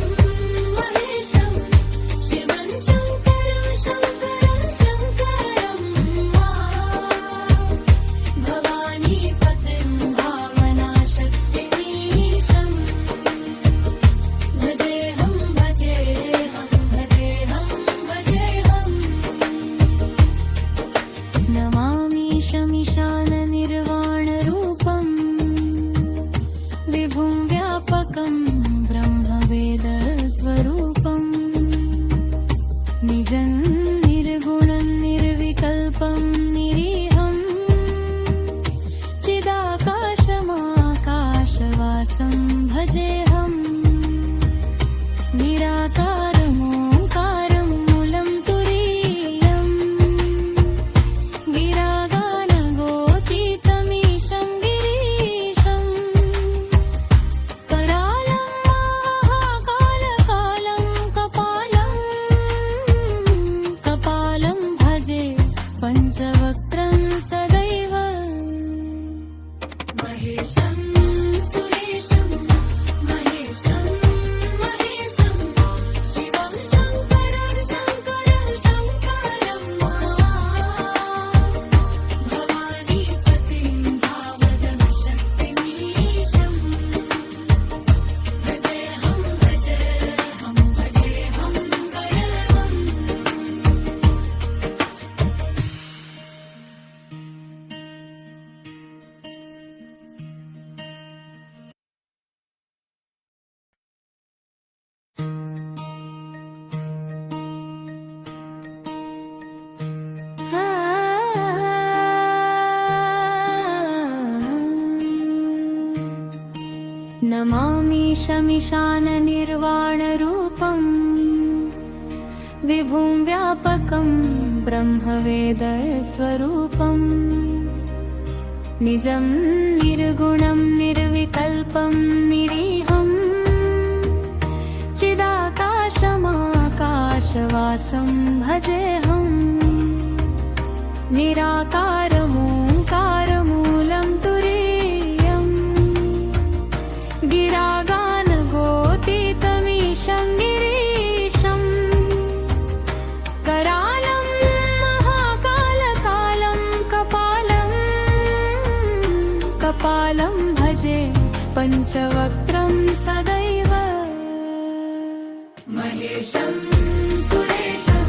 A: महेशं शिवं शङ्करं शङ्करं शङ्करं भवानीपतिं भावनाशक्तिमीशं भजेऽहं भजेऽहं भजेऽहं भजेऽहं नमामि शमिशाननिर्वाणरूपं विभुं व्यापकं ब्रह्मवेदस्वरूपं निजं निर्गुणं निर्विकल्पं निरीहं चिदाकाशमाकाशवासं भजेऽहं निराकारमोङ्कारमूलं तुरीयं गिरागानगोतीतमीशं गिरीशं करालं महाकालकालं कपालं भजे पञ्चवक्त्रं सदैव महेशं सुरेशं महेशं महेशं शिवं शङ्करं शङ्करं शङ्करं भवानीपतिं भावनाशक्तिमीशं भजेऽहं भजेऽहं भजेऽहं भजेऽहं नमामि शमिशाननिर्वाणरूपं विभुं व्यापकं ब्रह्मवेदस्वरूपं निजं निर्गुणं निर्विकल्पं निरीहं चिदाकाशमाकाशवासं भजेऽहं निराकारमोङ्कारमूलं तुरीयं गिरागानगोतीतमीशं गिरीशं करालं महाकालकालं कपालं भजे पञ्चवक्त्रं सदैव महेशं सुरेशं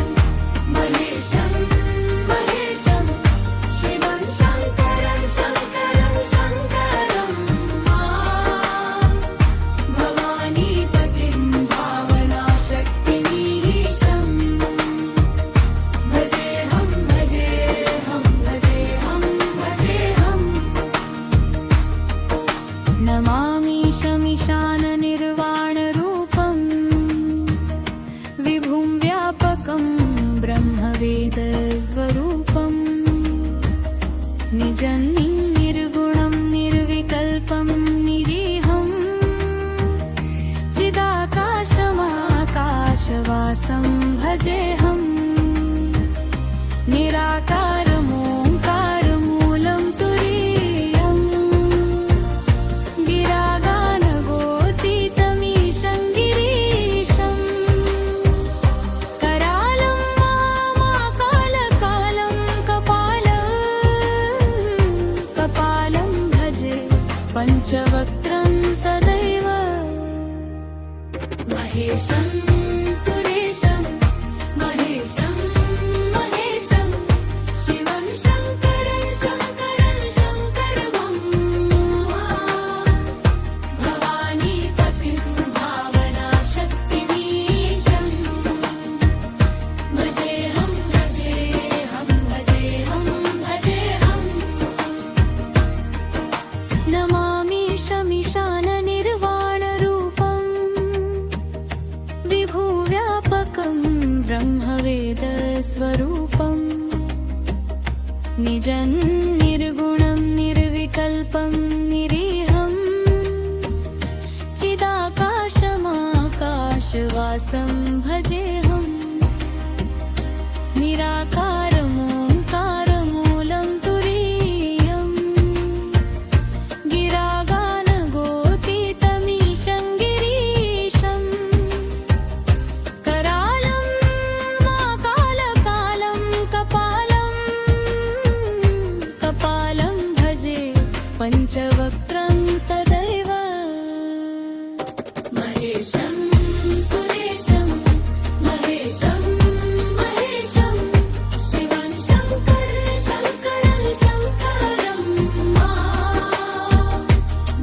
A: महेशं महेशं शिवं शङ्करं शङ्करं शङ्करं भवानीपतिं भावनाशक्तिमीशं भजेऽहं भजेऽहं भजेऽहं भजेऽहं नमामि शमिशाननिर्वाणरूपं विभुं व्यापकं ब्रह्मवेदस्वरूपं निजं निर्गुणं निर्विकल्पं निरीहं चिदाकाशमाकाशवासं भजेऽहं निराकारमोङ्कारमूलं तुरीयं गिरागानगोतीतमीशं गिरीशं करालं महाकालकालं कपालं भजे पञ्चवक्त्रं सदैव महेशं सुरेशं महेशं महेशं शिवं शङ्करं शङ्करं शङ्करं भवानीपतिं भावनाशक्तिमीशं भजेऽहं भजेऽहं निजं निर्गुणं निर्विकल्पं निरीहं चिदाकाशमाकाशवासं भजेऽहं निराकारमोङ्कारमूलं तुरीयं गिरागानगोतीतमीशं गिरीशं करालं माकालकालं कपालं भजे पञ्चवक्त्रं सदैव महेशं सुरेशं महेशं महेशं शिवं शङ्करं शङ्करं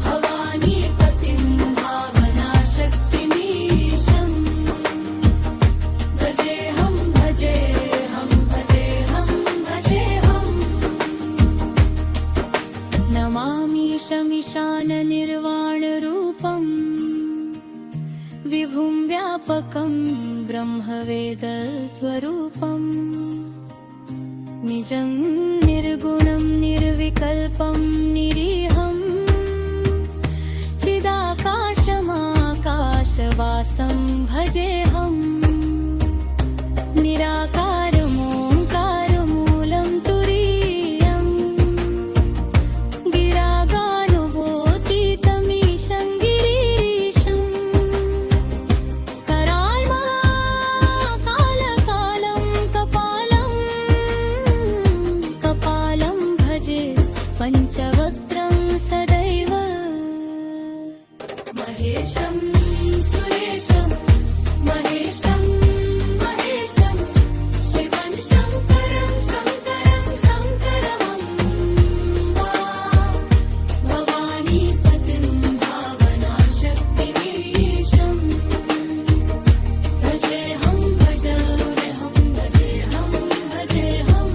A: भवानीपतिं भावनाशक्तिमीशं भजेऽहं भजेऽहं भजेऽहं भजेऽहं नमामीशमीशाननिर्वाणरूपं विभुं व्यापकं ब्रह्मवेदस्वरूपं निजं निर्गुणं निर्विकल्पं निरीहं चिदाकाशमाकाशवासं भजेऽहं निराकारमोङ्कारमूलं तुरीयं गिरागानुबोधितमीशं गिरीशं कराल्माकालकालं कपालं भजे पञ्चवक्त्रं सदैव महेशं सुरेशं महेशं महेशं शिवं शङ्करं शङ्करं भवानीपतिं भावनाशक्तिमीशं भजेऽहं भजेऽहं भजेऽहं भजेऽहं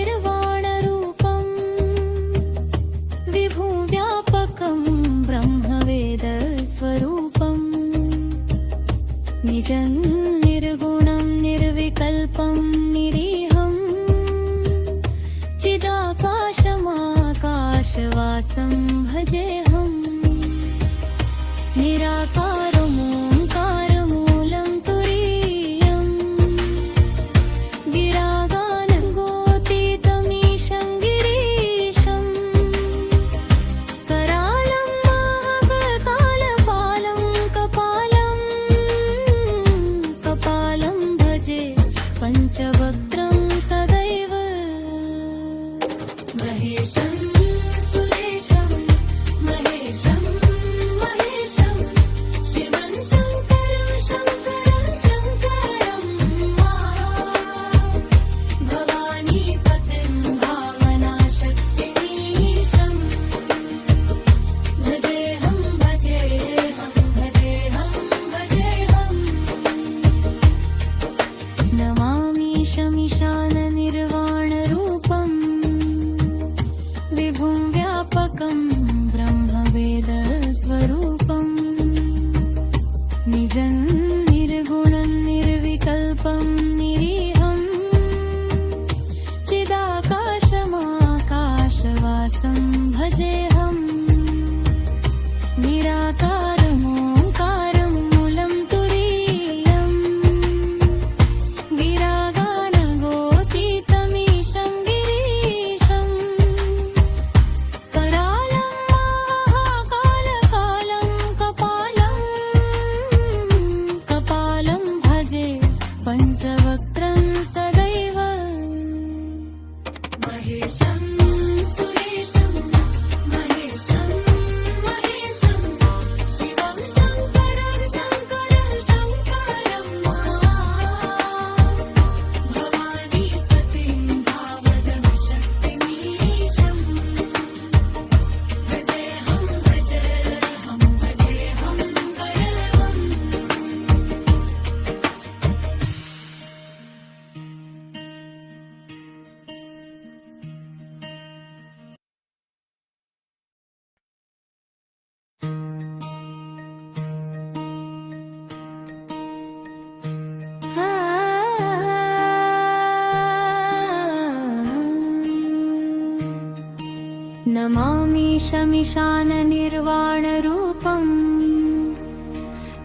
A: नमामीशमीशाननिर्वाणरूपं विभुं व्यापकं ब्रह्मवेदस्वरूपं निजं निर्गुणं निर्विकल्पं निरीहं चिदाकाशमाकाशवासं भजेऽहं निराकारमोङ्कारमूलं तुरीयं गिरागानगोतीतमीशं गिरीशं करालं महाकालपालं कपालं भजे पञ्चवक्त्रं सदैव महेशं सुरेशं महेशं महेशं शिवं निर्वाणरूपम्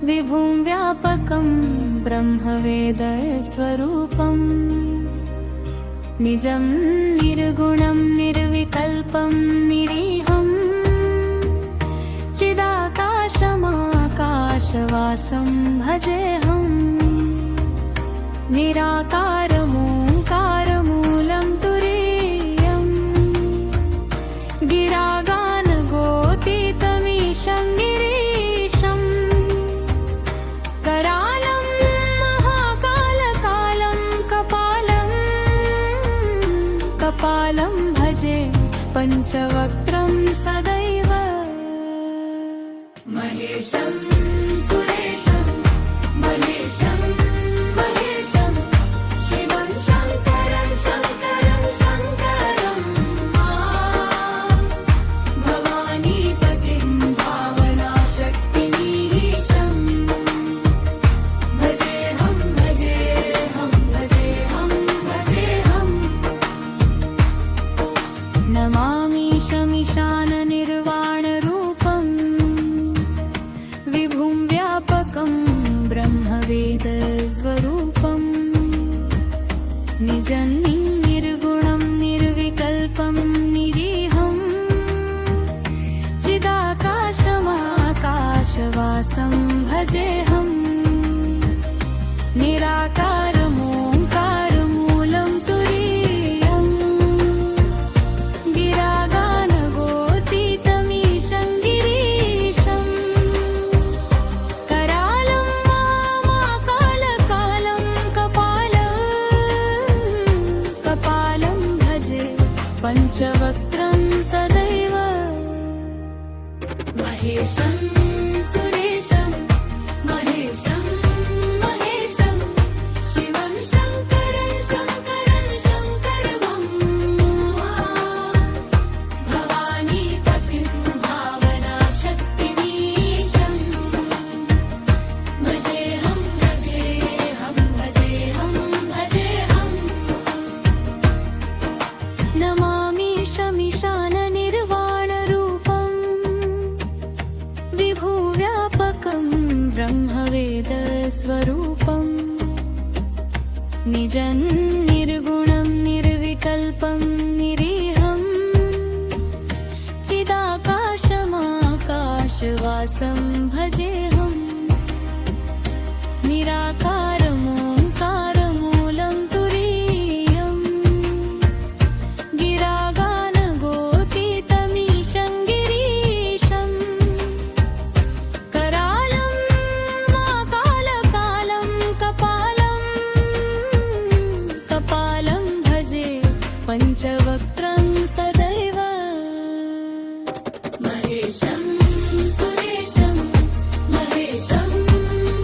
A: विभुं व्यापकं ब्रह्मवेदस्वरूपम् निजं निर्गुणं निर्विकल्पं निरीहं चिदाकाशमाकाशवासं भजेऽहम् निराकारमोङ्कारमूलं तुरीयम् गिरागानगोतीतमीशं गिरीशम् करालं महाकालकालं कपालं भजे पञ्चवक्त्रं सदैव महेशं सुरेशं महेशं महेशं शिवं शङ्करं शङ्करं शङ्करं भवानीपतिं भावनाशक्तिमीशं भजेऽहं भजेऽहं भजेऽहं भजेऽहम् नमामि शमीशाननिर्वाणरूपम् विभुं व्यापकं ब्रह्मवेदस्वरूपम् निजं निर्गुणं निर्विकल्पं निरीहं चिदाकाशमाकाशवासं भजेऽहम् निराकारमोङ्कारमूलं तुरीयम् गिरागानगोतीतमीशं गिरीशम् करालं मामाकालकालं कपालं भजे पञ्चवक्त्रं सदैव महेशं सुरेशं महेशं महेशं शिवं शङ्करं शङ्करं शङ्करं भवानीपतिं भावनाशक्तिमीशं भजेऽहं भजेऽहं भजेऽहं भजेऽहम् नमामि शमीशाननिर्वाणरूपम् विभुव्यापकं ब्रह्मवेदस्वरूपम् निजं निर्गुणं निर्विकल्पं निरीहं चिदाकाशमाकाशवासं भजेऽहम् निराकारमोङ्कारमूलं तुरीयम् गिरागानगोतीतमीशं गिरीशम् करालं माकालकालं कपालं भजे पञ्चवक्त्रं सदैव महेशं सुरेशं महेशं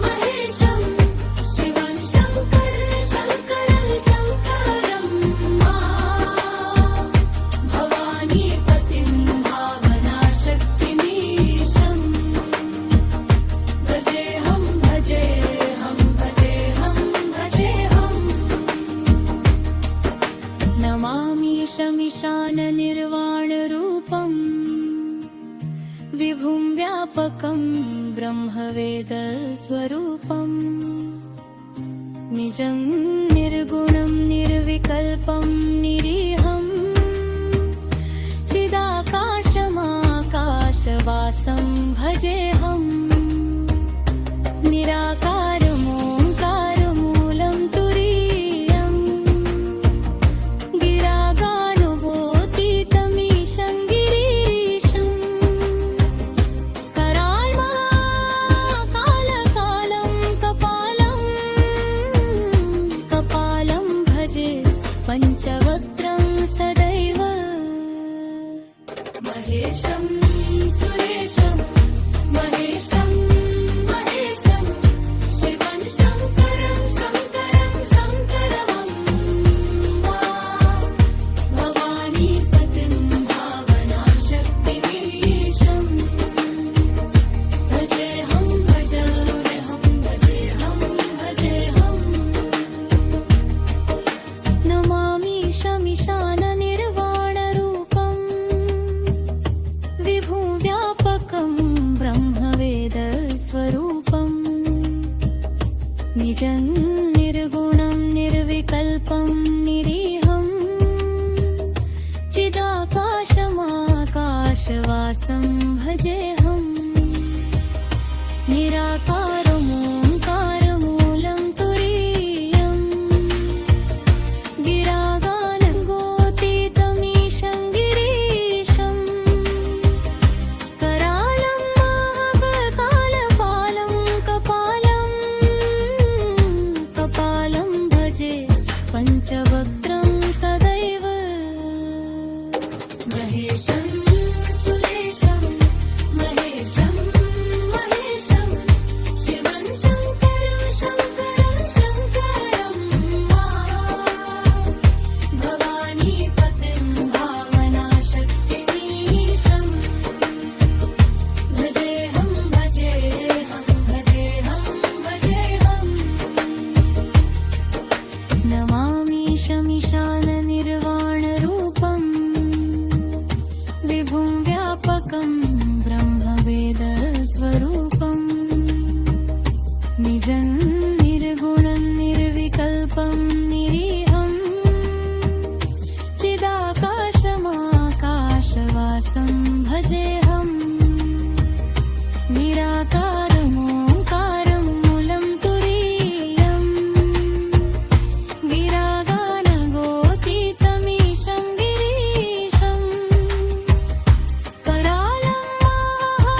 A: महेशं शिवं शङ्करं शङ्करं शङ्करं भवानीपतिं भावनाशक्तिमीशं भजेऽहं भजेऽहं भजेऽहं भजेऽहम् नमामि शमीशाननिर्वाणरूपम् विभुं व्यापकं ब्रह्मवेदस्वरूपम् निजं निर्गुणं निर्विकल्पं निरीहं चिदाकाशमाकाशवासं भजेऽहम् निराकारमोङ्कारमूलं तुरीयम् गिरागानगोतीतमीशं गिरीशम् कराल्माकालकालं कपालं भजे पञ्चवक्त्रं सदैव महेशं सुरेशं महेशं निजं निर्गुणं निर्विकल्पं निरीहं चिदाकाशमाकाशवासं भजेऽहं निराकारमोङ्कारमूलं तुरीयं गिरागानगोतीतमीशं गिरीशं करालं महाकालपालं कपालं भजे पञ्चवक्त्रं सदैव महेशं सुरेशं महेशं महेशं शिवं शङ्करं शङ्करं शङ्करं भवानीपतिं भावनाशक्तिमीशं भजेऽहं भजेऽहं भजेऽहं भजेऽहं नमामि शमिशाननिर्वाणरूपं विभुं व्यापकं ब्रह्मवेदस्वरूपं निजं निर्गुणं निर्विकल्पं निरीहं चिदाकाशमाकाशवासं भजेऽहं निराकारमोङ्कारमूलं तुरीयं गिरागानगोतीतमीशं गिरीशं करालं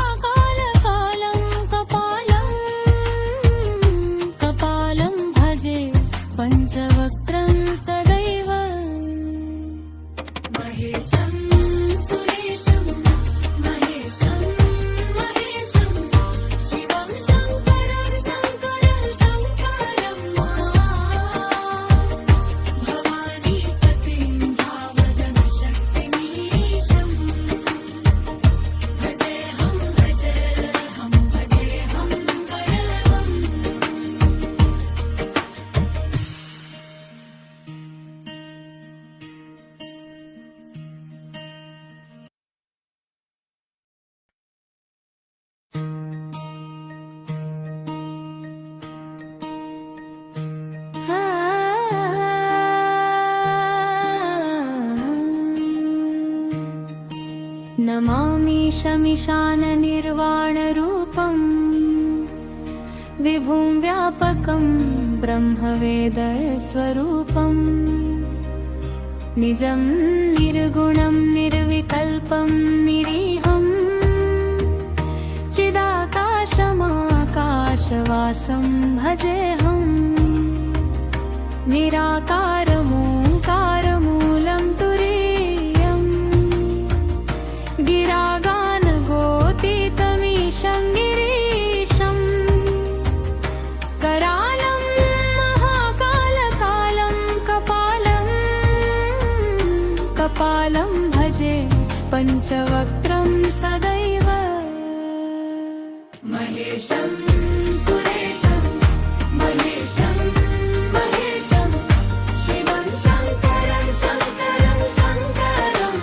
A: महाकालकालं कपालं भजे पञ्चवक्त्रं सदैव महेशं सुरेशं महेशं महेशं शिवं शङ्करं शङ्करं शङ्करं भवानीपतिं भावनाशक्तिमीशं भजेऽहं भजेऽहं भजेऽहं भजेऽहं नमामि शमिशाननिर्वाणरूपं विभुं व्यापकं ब्रह्मवेदस्वरूपं निजं निर्गुणं निर्विकल्पं निरीहं चिदाकाशमाकाशवासं भजेऽहं निराकारमोङ्कारमूलं तुरीयं गिरागानगोतीतमीशं गिरीशं करालं महाकालकालं कपालं भजे पञ्चवक्त्रं सदैव महेशं सुरेशं महेशं महेशं शिवं शङ्करं शङ्करं शङ्करं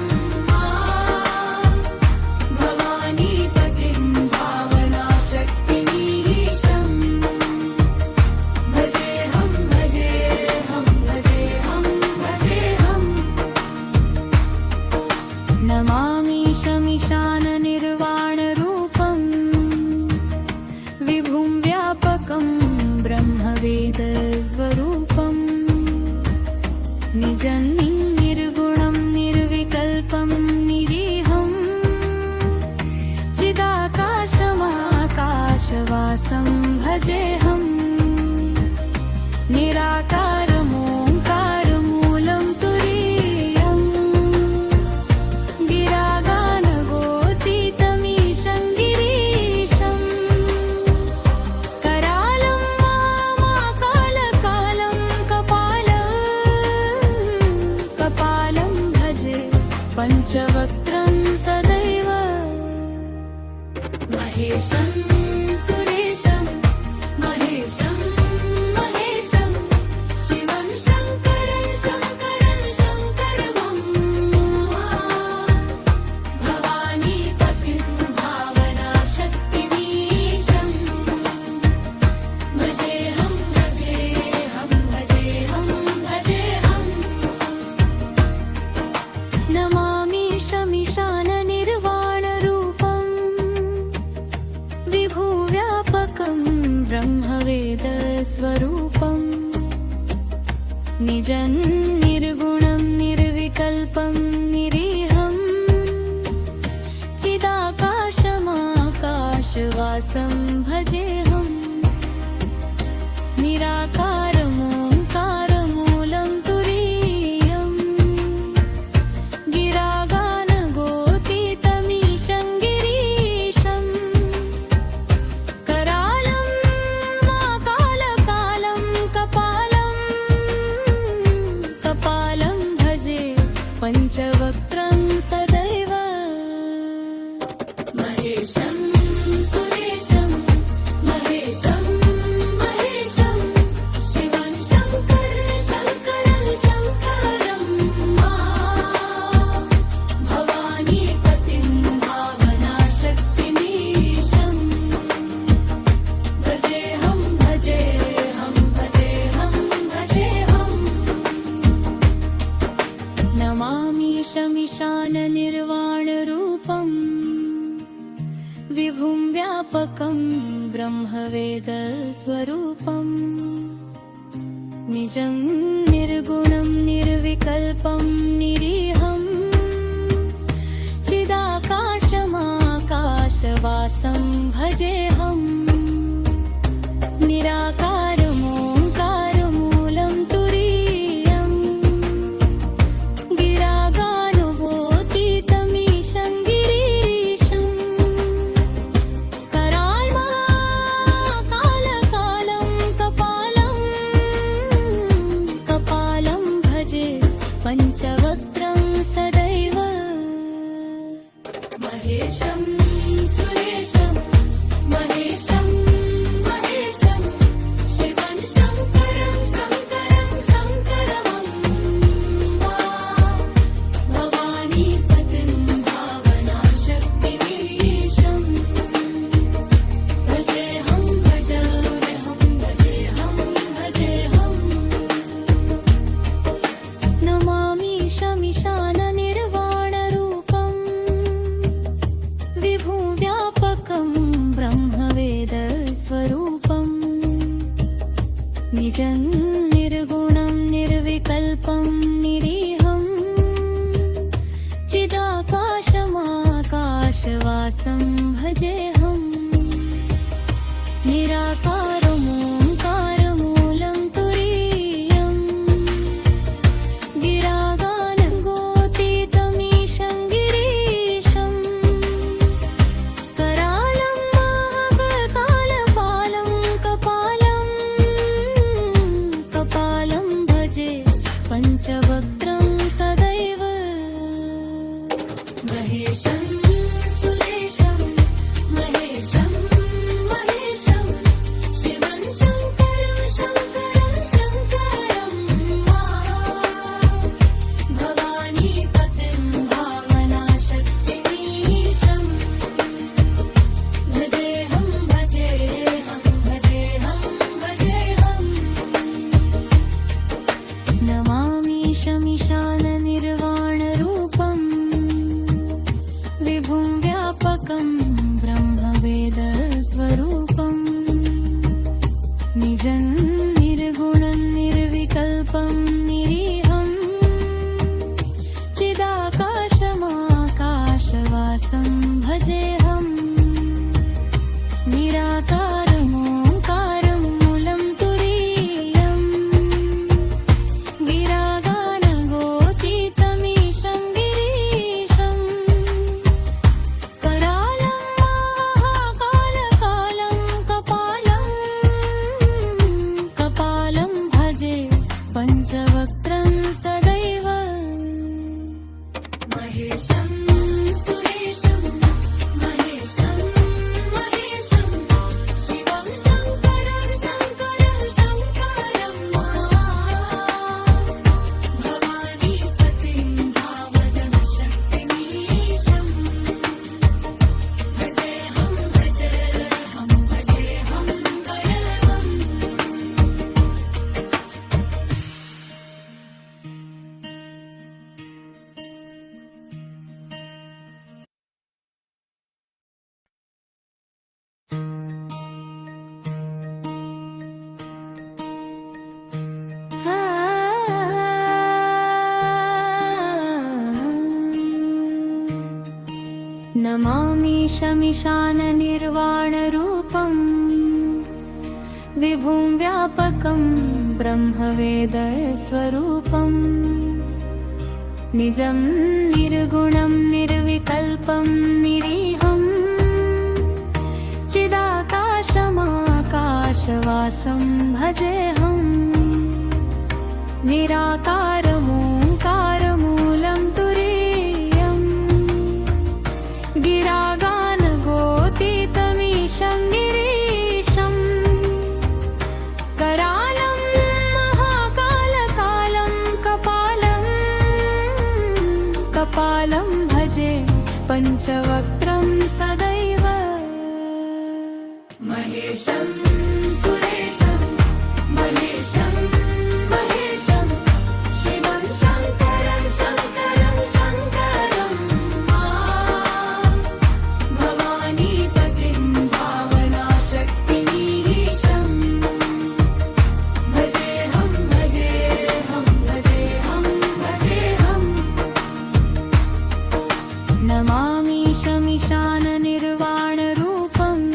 A: भवानीपतिं भावनाशक्तिमीशं भजेऽहं भजेऽहं भजेऽहं भजेऽहं नमामि शमिशाननिर्वाणरूपं विभुं व्यापकं ब्रह्मवेदस्वरूपं निजं निर्गुणं निर्विकल्पं निरीहं चिदाकाशमाकाशवासं भजेऽहं निराकारमोङ्कारमूलं तुरीयं गिरागानगोतीतमीशं गिरीशं करालं महाकालकालं कपालं भजे पञ्चवक्त्रं सदैव महेशं सुरेशं महेशं महेशं शिवं शङ्करं शङ्करं शङ्करं भवानीपतिं भावनाशक्तिमीशं भजेऽहं भजेऽहं निजं निर्गुणं निर्विकल्पं निरीहम् चिदाकाशमाकाशवासं भजेऽहम् निराकारमोङ्कारमूलं तुरीयम् गिरागानगोतीतमीशं गिरीशम् करालं माकालकालं कपालं भजे पञ्चवक्त्रं सदैव महेशं सुरेशं महेशं महेशं शिवं शङ्करं शङ्करं भवानीपतिं भावनाशक्तिमीशं भजेऽहं भजेऽहं भजेऽहं भजेऽहं नमामीशमीशाननिर्वाणरूपम् विभुं व्यापकं ब्रह्मवेदस्वरूपम् निजं निर्गुणं निर्विकल्पं निरीहम् चिदाकाशमाकाशवासं भजेऽहम् निराकारमोङ्कारमूलं तुरीयम् गिरागानुभूतितमीशं गिरीशम् कराल्माकालकालं कपालं भजे पञ्चवक्त्रं सदैव महेशं सुरेशं महेशं महेशं शिवं शङ्करं शङ्करं भवानीपतिं भावनाशक्तिमीशं भजेऽहं भजेऽहं भजेऽहं भजेऽहं नमामीशमीशाननिर्वाणरूपम् विभुं व्यापकं ब्रह्मवेदस्वरूपम् निजं निर्गुणं निर्विकल्पं निरीहम् चिदाकाशमाकाशवासं भजेऽहम् निराकारमोङ्कारमूलं तुरीयम् गिरागानगोतीतमीशं गिरीशम् करालं महाकालपालं कपालं भजे पञ्चवक्त्रं सदैव महेशं सुरेशं महेशं महेशं शिवं शङ्करं शङ्करं भवानीपतिं भावनाशक्तिमीशं भजेऽहं भजेऽहं भजेऽहं भजेऽहं नमामीशमीशाननिर्वाणरूपम् विभुं व्यापकं ब्रह्मवेदस्वरूपम् निजं निर्गुणं निर्विकल्पं निरीहम् चिदाकाशमाकाशवासं भजेऽहम् निराकारमोङ्कारमूलं तुरीयम् गिरागानगोतीतमीशं गिरीशम् करालं नमामि शमिशाननिर्वाणरूपम् विभुं व्यापकं ब्रह्मवेदस्वरूपम् निजं निर्गुणं निर्विकल्पं निरीहं चिदाकाशमाकाशवासं भजेऽहम् निराकारमोङ्कारमूलं तुरीयम् गिरागानगोतीतमीशं गिरीशम् करालं महाकालकालं कपालं भजे पञ्चवक्त्रं सदैव महेशं सुरेशं महेशं महेशं शिवं शङ्करं शङ्करं शङ्करं भवानीपतिं भावनाशक्तिमीशं भजेऽहं भजेऽहं भजेऽहं भजेऽहम् नमामि शमिशाननिर्वाणरूपम्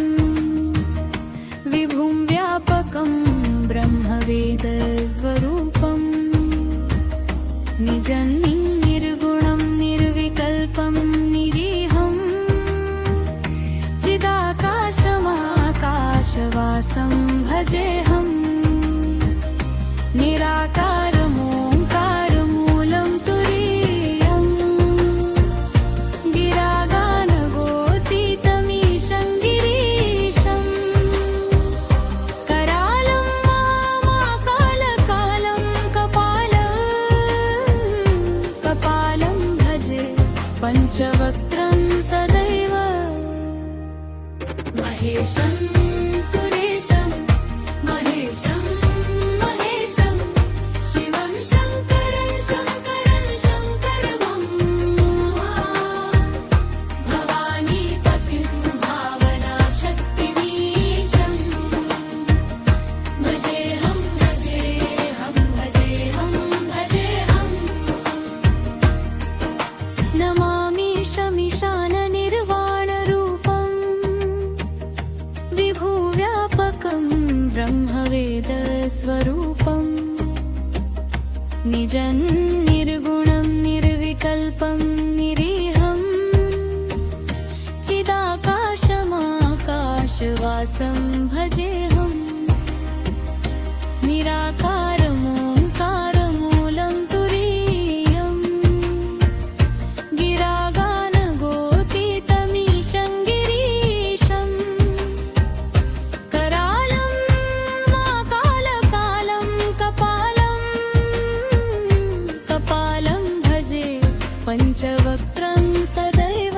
A: विभुं व्यापकं ब्रह्मवेदस्वरूपम् निजं निर्गुणं निर्विकल्पं निरीहं चिदाकाशमाकाशवासं भजेऽहम् निराकारमोङ्कारमूलं तुरीयम् गिरागानगोतीतमीशं गिरीशम् करालं महाकालकालं कपालं भजे पञ्चवक्त्रं सदैव महेशं सुरेशं महेशं महेशं शिवं शङ्करं शङ्करं शङ्करं भवानीपतिं भावनाशक्तिमीशं भजेऽहं भजेऽहं भजेऽहं भजेऽहम् नमामि शमिशाननिर्वाणरूपम् विभुव्यापकं ब्रह्मवेदस्वरूपम् निजं निर्गुणं निर्विकल्पं निरीहं चिदाकाशमाकाशवासं भजेऽहम् निराकारमोङ्कारमूलं तुरीयम् गिरागानगोतीतमीशं गिरीशम् करालं महाकालकालं कपालं भजे पञ्चवक्त्रं सदैव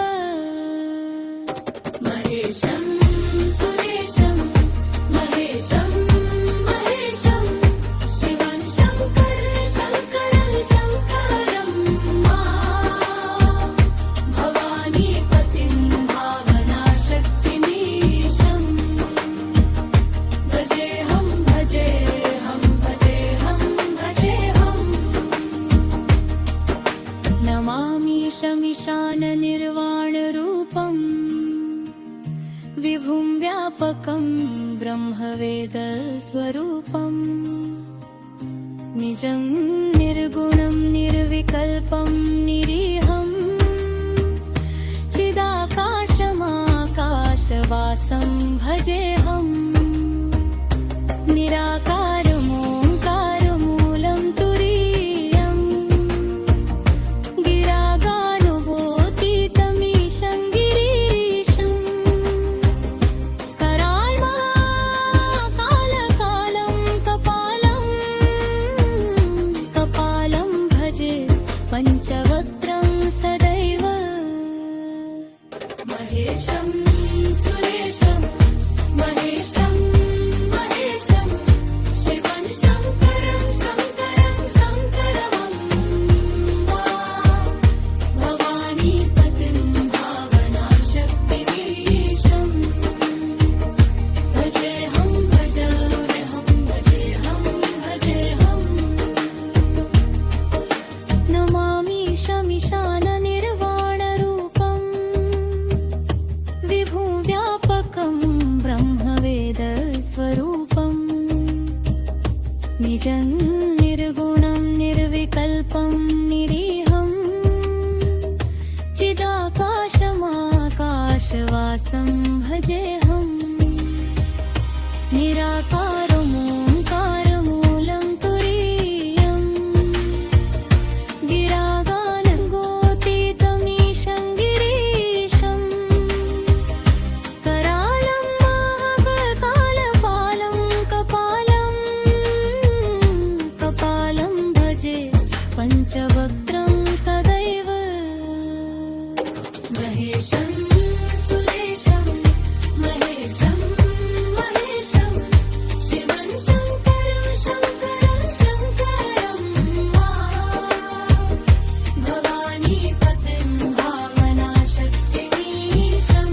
A: महेशं सुरेशं महेशं महेशं शिवं शङ्करं शङ्करं शङ्करं भवानीपतिं भावनाशक्तिमीशं भजेऽहं भजेऽहं भजेऽहं भजेऽहम् नमामि शमिशाननिर्वाणरूपम् विभुं व्यापकं ब्रह्मवेदस्वरूपम् निजं निर्गुणं निर्विकल्पं निरीहं चिदाकाशमाकाशवासं भजेऽहम् निराकारमोङ्कारमूलं तुरीयम् गिरागानगोतीतमीशं गिरीशम् कराल्महाकालकालं कपालं भजे पञ्चवक्त्रं सदैव महेशं सुरेशं महेशं महेशं शिवं शङ्करं शङ्करं शङ्करं भवानीपतिं भावनाशक्तिमीशं भजेऽहं भजेऽहं भजेऽहं भजेऽहम् नमामि शमिशाननिर्वाणरूपम् निजं निर्गुणं निर्विकल्पं निरीहं चिदाकाशमाकाशवासं भजेऽहं निराकारमोङ्कारमूलं तुरीयं गिरागानगोतीतमीशं गिरीशं करालं महाकालपालं कपालं भजे पञ्चवक्त्रं सदैव महेशं सुरेशं महेशं महेशं शिवं शङ्करं शङ्करं शङ्करं भवानीपतिं भावनाशक्तिमीशं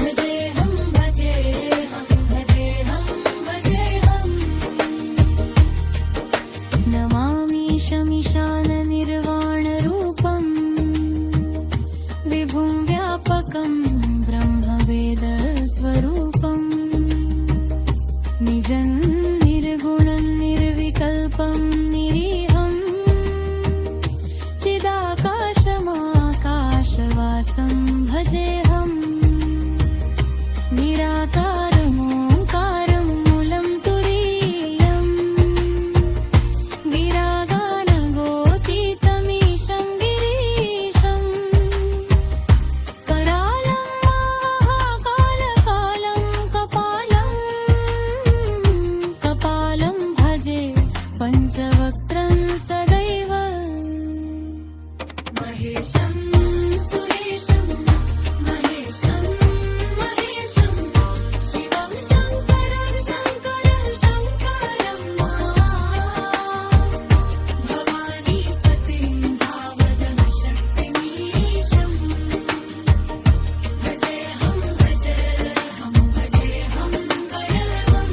A: भजेऽहं भजेऽहं भजेऽहं भजेऽहं नमामि शमिशाननिर्वाणरूपं विभुं व्यापकं ब्रह्मवेदस्वरूपं निजं निर्गुणं निर्विकल्पं निरीहं चिदाकाशमाकाशवासं भजेऽहं निराकारमोङ्कारं मूलं तुरीयं गिरागानगोतीतमीशं गिरीशं करालं महाकालकालं कपालं भजे पञ्चवक्त्रं सदैव महेशं सुरेशं महेशं महेशं शिवं शङ्करं शङ्करं शङ्करं भवानीपतिं भावनाशक्तिमीशं भजेऽहं भजेऽहं भजेऽहं भजेऽहं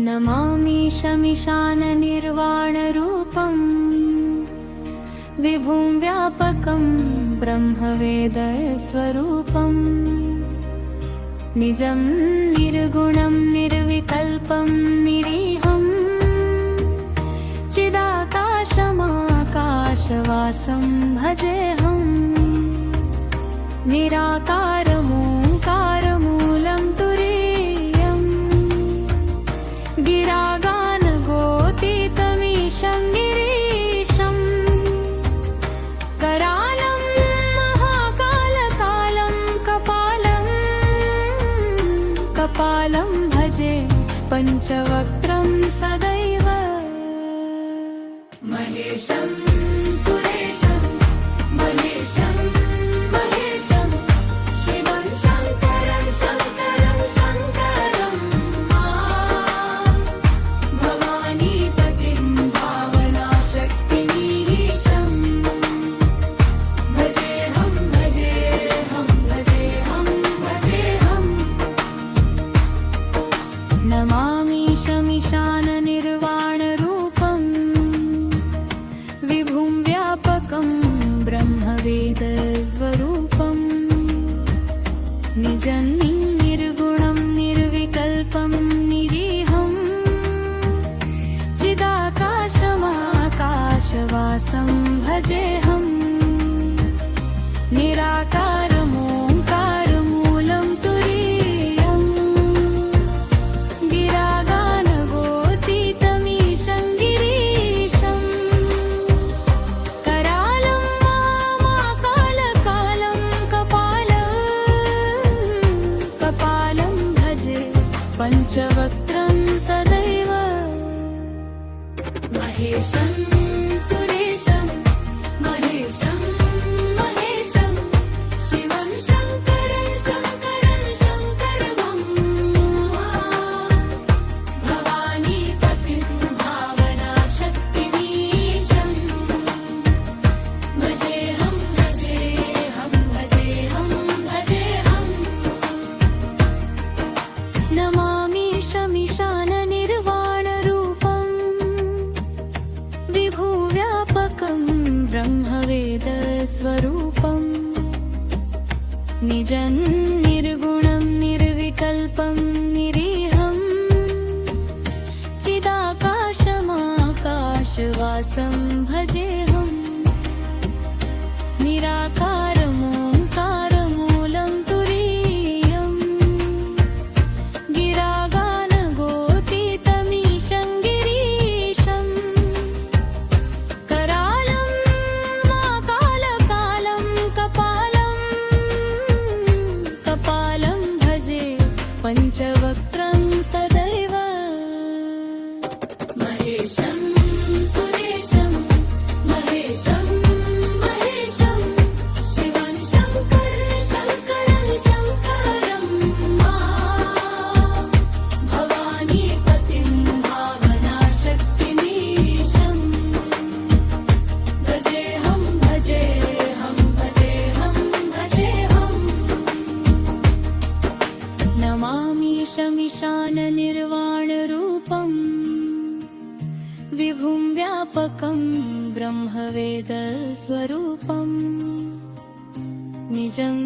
A: नमामि शमिशाननिर्वाणरूपं विभुं व्यापकं ब्रह्मवेदस्वरूपं निजं निर्गुणं निर्विकल्पं निरीहं चिदाकाशमाकाशवासं भजेऽहं निराकारमोङ्कारमूलं तुरीयं गिरागानगोतीतमीशं गिरीशं करालं महाकालकालं कपालं भजे पञ्चवक्त्रं सदैव महेशं सुरेशं महेशं महेशं शिवं शङ्करं शङ्करं शङ्करं भवानीपतिं भावनाशक्तिमीशं भजेऽहं भजेऽहं भजेऽहं भजेऽहं नमामि शमिशाननिर्वाणरूपं विभुं व्यापकं ब्रह्मवेदस्वरूपं निजं निर्गुणं निर्विकल्पं निरीहं चिदाकाशमाकाशवासं भजेऽहं निराकारमोङ्कारमूलं तुरीयं गिरागानगोतीतमीशं गिरीशं करालं महाकालकालं कपालं भजे पञ्चवक्त्रं सदैव महेशं सुरेशं महेशं महेशं शिवं शङ्करं शङ्करं शङ्करं भवानीपतिं भावनाशक्तिमीशं भजेऽहं भजेऽहं निजं निर्गुणं निर्विकल्पं निरीहम् चिदाकाशमाकाशवासं भजेऽहम् निराकारमोङ्कारमूलं तुरीयम् गिरागानगोतीतमीशं गिरीशम् करालं माकालकालं कपालं भजे पञ्चवक्त्रं सदैव महेशं सुरेशं महेशं महेशं शिवं शङ्करं शङ्करं भवानीपतिं भावनाशक्तिमीशं भजेऽहं भजेऽहं भजेऽहं भजेऽहम् नमामीशमीशाननिर्वाणरूपम् विभुं व्यापकं ब्रह्मवेदस्वरूपम् निजं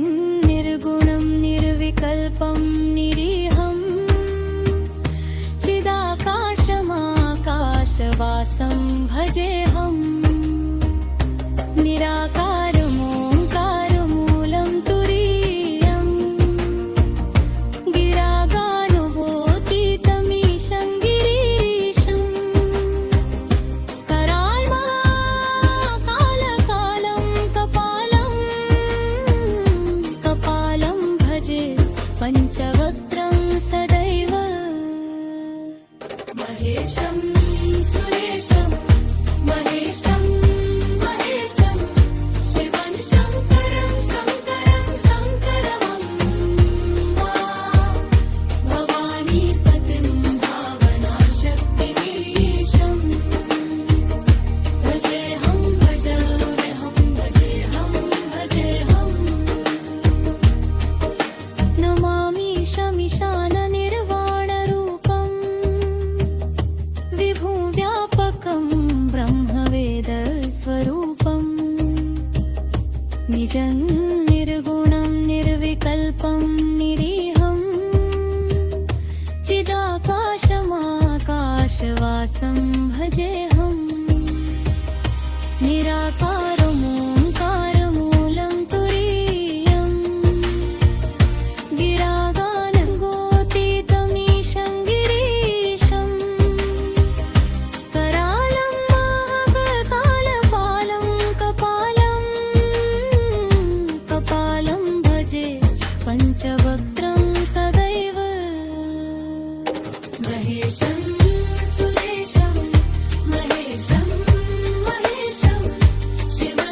A: निर्गुणं निर्विकल्पं निरीहम् चिदाकाशमाकाशवासं भजेऽहम् निराकारमोङ्कारमूलं तुरीयम् गिरागानुभूतितमीशं गिरीशम् कराळ्माकालकालं कपालं भजे पञ्चवक्त्रं सदैव महेशं सुरेशं महेशं महेशं शिवं शङ्करं शङ्करं भवानीपतिं भावनाशक्तिमीशं भजेऽहं भजेऽहं भजेऽहं भजेऽहम् नमामीशमीशाननिर्वाणरूपम् विभुं व्यापकं ब्रह्मवेदस्वरूपम् निजं निर्गुणं निर्विकल्पं निरीहम् चिदाकाशमाकाशवासं भजेऽहम् निराकारमोङ्कारमूलं तुरीयम् गिरागानगोतीतमीशं गिरीशम् करालं माकालकालं कपालं भजे पञ्चवक्त्रं सदैव महेशं सुरेशं महेशं महेशं शिवं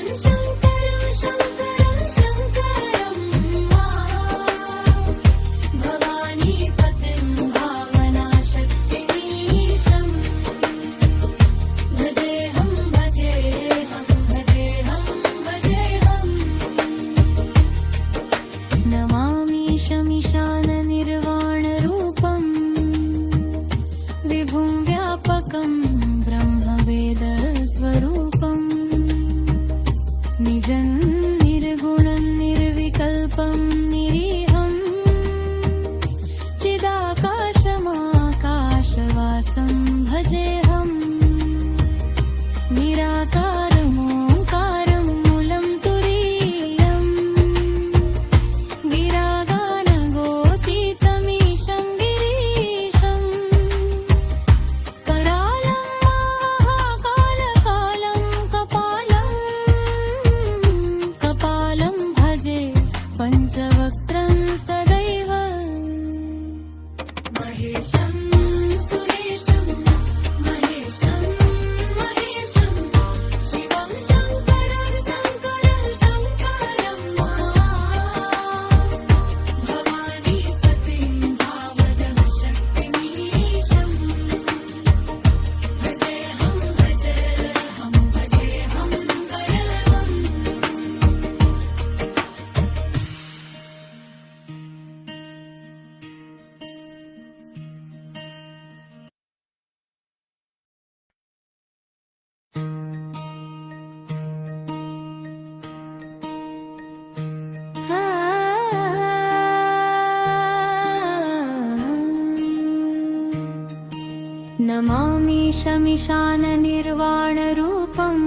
A: निर्वाणरूपम्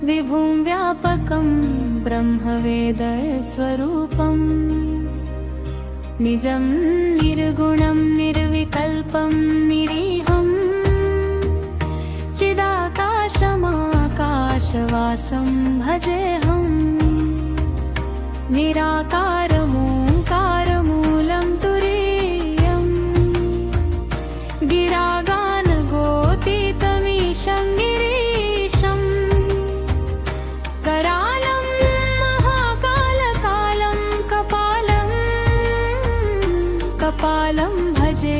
A: विभुं व्यापकं ब्रह्मवेदस्वरूपम् निजं निर्गुणं निर्विकल्पं निरीहं चिदाकाशमाकाशवासं भजेऽहम् निराकारमोङ्कारमूलं तुरीयम् गिरागानगोतीतमीशं गिरीशम् करालं महाकालकालं कपालं भजे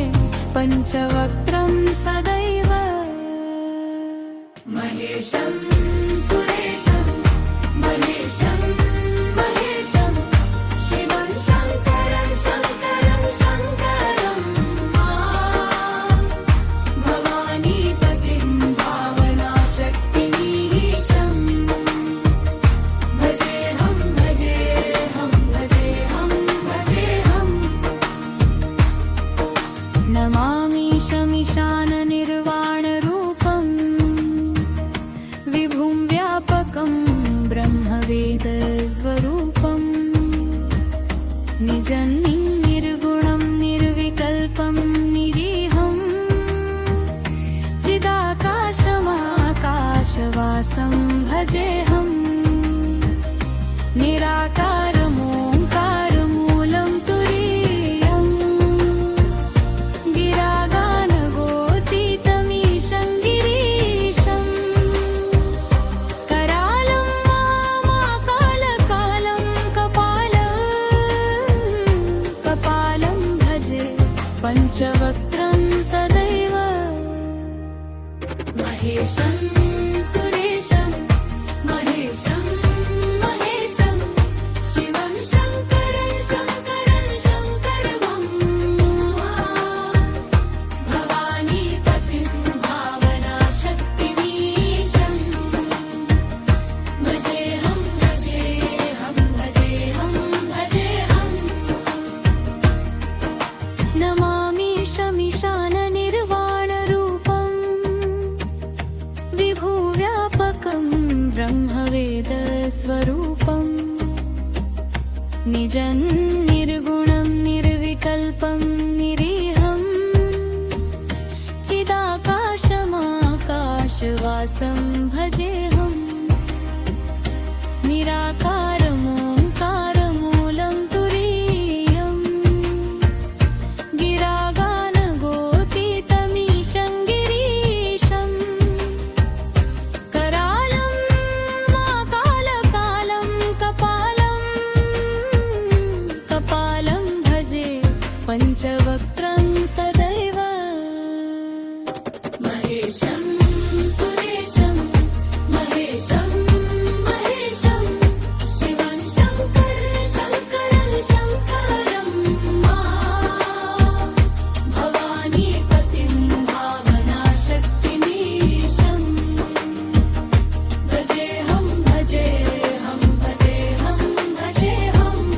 A: पञ्चवक्त्रं सदैव महेशं सुरेशं महेशं महेशं शिवं शङ्करं शङ्करं शङ्करं भवानीपतिं भावनाशक्तिमीशं भजेऽहं भजेऽहं भजेऽहं भजेऽहम् नमामि शमीशाननिर्वाणरूपम् विभुं व्यापकं ब्रह्मवेदस्वरूपम् निजं निर्गुणं निर्विकल्पं निरीहं चिदाकाशमाकाशवासं भजेऽहम् निराकारमोङ्कारमूलं तुरीयम् गिरागानगोतीतमीशं गिरीशम् करालं महाकालकालं कपालं भजे पञ्चवक्त्रं सदैव महेशं सुरेशं महेशं महेशं शिवं शङ्करं शङ्करं शङ्करं भवानीपतिं भावनाशक्तिमीशं भजेऽहं भजेऽहं भजेऽहं भजेऽहम् नमामि शमीशाननिर्वाणरूपम् विभुव्यापकं ब्रह्मवेदस्वरूपम् निजं निर्गुणं निर्विकल्पं निरीहं चिदाकाशमाकाशवासं भजेऽहम् निराकारमोङ्कारमूलं तुरीयम् गिरागानगोतीतमीशं गिरीशम् करालं महाकालकालं कपालं भजे पञ्चवक्त्रं सदैव महेशं सुरेशं महेशं महेशं शिवं शङ्करं शङ्करं शङ्करं भवानीपतिं भावनाशक्तिमीशं भजेऽहं भजेऽहं भजेऽहं भजेऽहम्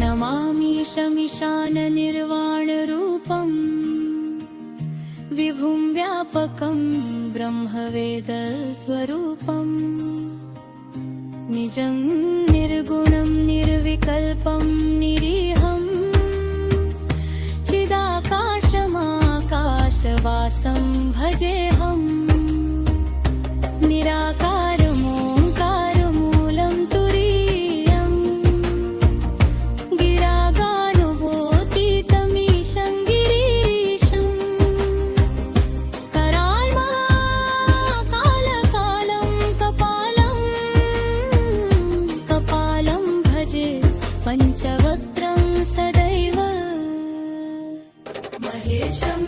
A: नमामि शमीशाननिर्वाणरूपम् विभुं व्यापकं ब्रह्मवेदस्वरूपम् निजं निर्गुणं निर्विकल्पं निरीहं चिदाकाशमाकाशवासं भजेऽहम् निराकारमोङ्कारमूलं तुरीयम् गिरागानगोतीतमीशं गिरीशम् कराल्महाकालकालं कपालं भजे पञ्चवक्त्रं सदैव महेशं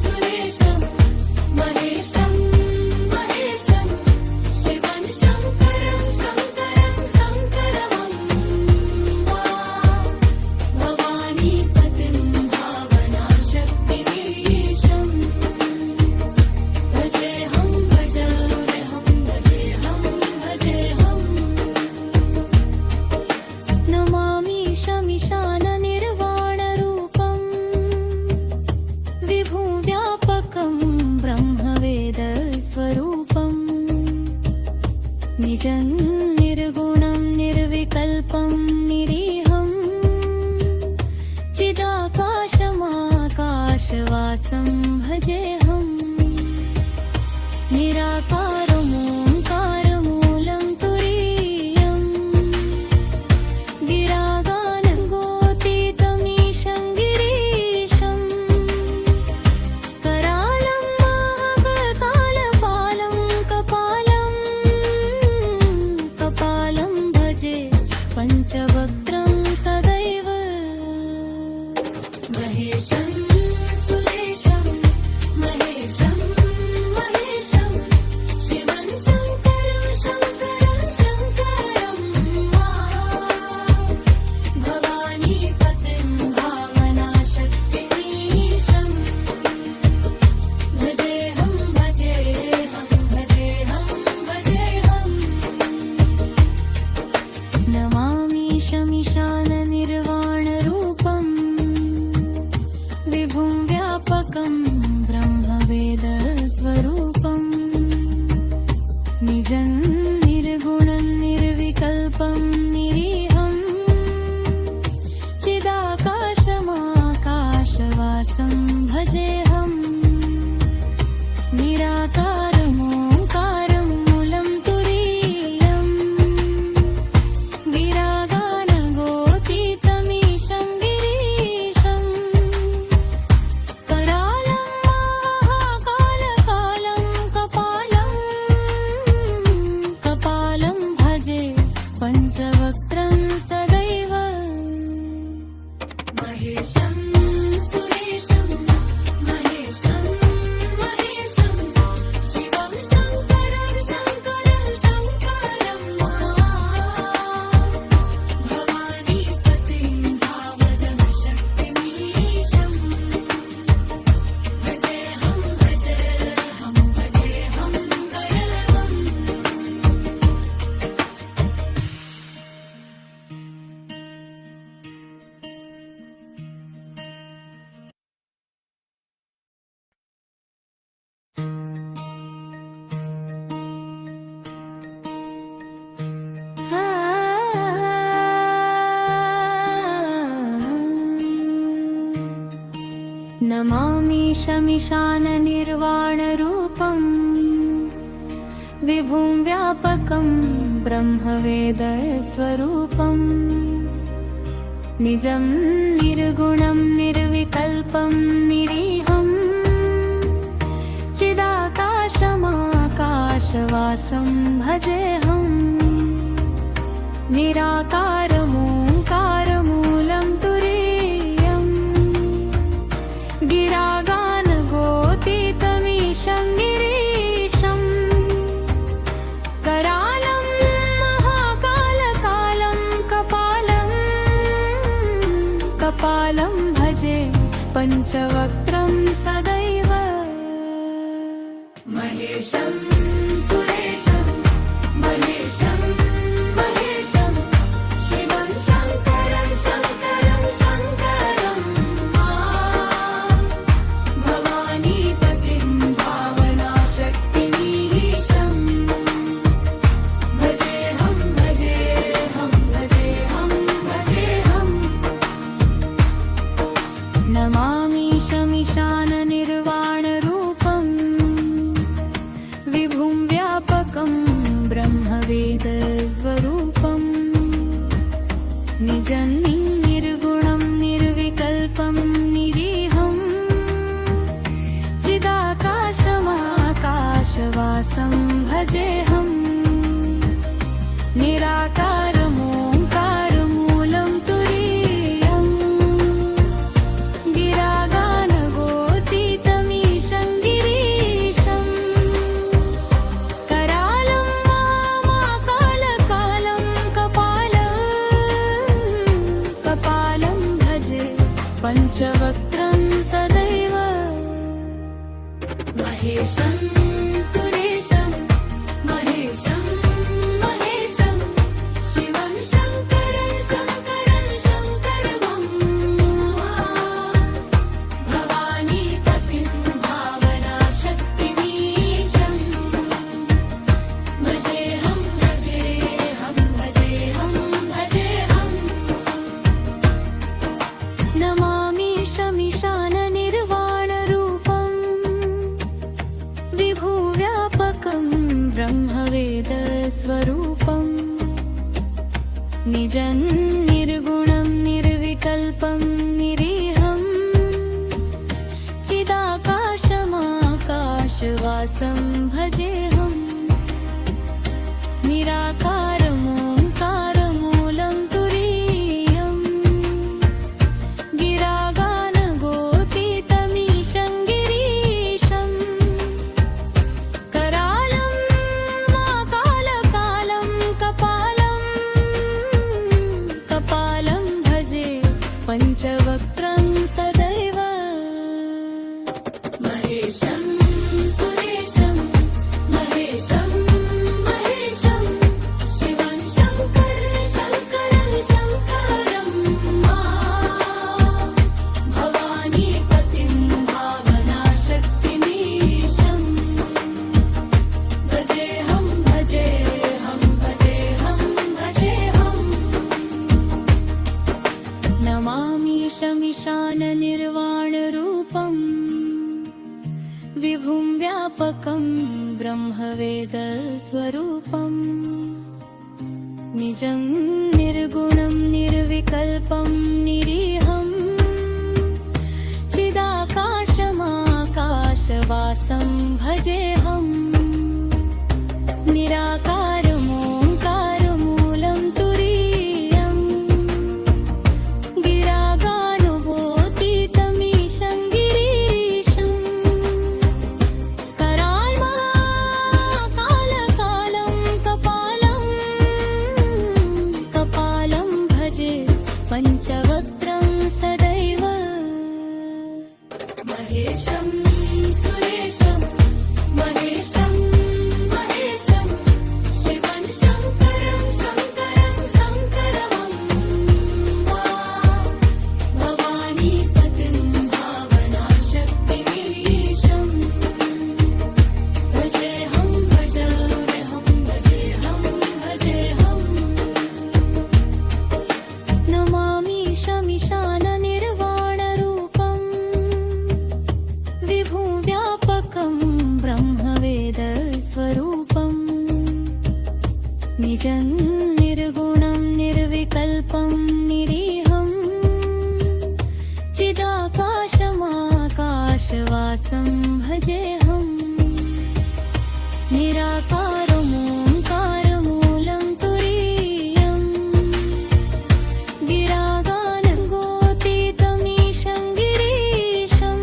A: सुरेशं महेशं महेशं निजं निर्गुणं निर्विकल्पं निरीहं चिदाकाशमाकाशवासं भजेऽहं निराकारमोङ्कारमूलं तुरीयं गिरागानगोतीतमीशं गिरीशं करालं महाकालपालं कपालं भजे पञ्चवक्त्रं सदैव महेशं सुरेशं महेशं महेशं शिवं शङ्करं शङ्करं शङ्करं भवानीपतिं भावनाशक्तिमीशं भजेऽहं भजेऽहं भजेऽहं भजेऽहं नमामि शमिशाननिर्वाणरूपं विभुं व्यापकं ब्रह्मवेदस्वरूपं निजं निर्गुणं निर्विकल्पं निरीहं चिदाकाशमाकाशवासं भजेऽहं निराकारमोङ्कारमूलं तुरीयं गिरागानगोतीतमीशं गिरीशं करालं महाकालकालं कपालं भजे पञ्चवक्त्रं सदैव महेशं सुरेशं महेशं महेशं शिवं शङ्करं शङ्करं शङ्करं भवानीपतिं भावनाशक्तिमीशं भजेऽहं भजेऽहं भजेऽहं भजेऽहम् नमामि शमिशाननिर्वाणरूपं विभुं व्यापकं ब्रह्मवेदस्वरूपं निजं निर्गुणं निर्विकल्पं निरीहं चिदाकाशमाकाशवासं भजेऽहं निराकारमोङ्कारमूलं तुरीयं गिरागानगोतीतमीशं गिरीशं करालं महाकालकालं कपालं भजे पञ्चवक्त्रं सदैव महेशं सुरेशं महेशं महेशं शिवं शङ्करं शङ्करं शङ्करं भवानीपतिं भावनाशक्तिमीशं भजेऽहं भजेऽहं भजेऽहं भजेऽहम् नमामि शमिशाननिर्वाणरूपं विभुं व्यापकं ब्रह्मवेदस्वरूपं निजं निर्गुणं निर्विकल्पं निरीहं चिदाकाशमाकाशवासं भजेऽहं निराकारमोङ्कारमूलं तुरीयं गिरागानगोतीतमीशं गिरीशं करालं महाकालकालं कपालं भजे पञ्चवक्त्रं सदैव महेशं सुरेशं महेशं महेशं शिवं शङ्करं शङ्करं शङ्करं भवानीपतिं भावनाशक्तिमीशं भजेऽहं भजेऽहं निजं निर्गुणं निर्विकल्पं निरीहं चिदाकाशमाकाशवासं भजेऽहं निराकारमोङ्कारमूलं तुरीयं गिरागानगोतीतमीशं गिरीशं करालं माकालकालं कपालं भजे पञ्चवक्त्रं सदैव महेशं सुरेशं महेशं महेशं शिवं शङ्करं शङ्करं भवानीपतिं भावनाशक्तिमीशं भजेऽहं भजेऽहं भजेऽहं भजेऽहं नमामीशमीशाननिर्वाणरूपम् विभुं व्यापकं ब्रह्मवेदस्वरूपम् निजं निर्गुणं निर्विकल्पं निरीहं चिदाकाशमाकाशवासं भजेऽहं निराकारमोङ्कारमूलं तुरीयं गिरागानुभूतितमीशं गिरीशं कराळ्माकालकालं कपालं भजे पञ्चवक्त्रं सदैव महेशं सुरेशं महेशं महेशं शिवं शङ्करं शङ्करं भवानीपतिं भावनाशक्तिमीशं भजेऽहं भजेऽहं भजेऽहं भजेऽहं नमामीशमीशाननिर्वाणरूपम् विभुं व्यापकं ब्रह्मवेदस्वरूपम् निजं निर्गुणं निर्विकल्पं निरीहं चिदाकाशमाकाशवासं भजेऽहं निराकारमोङ्कारमूलं तुरीयं गिरागानगोतीतमीशं गिरीशं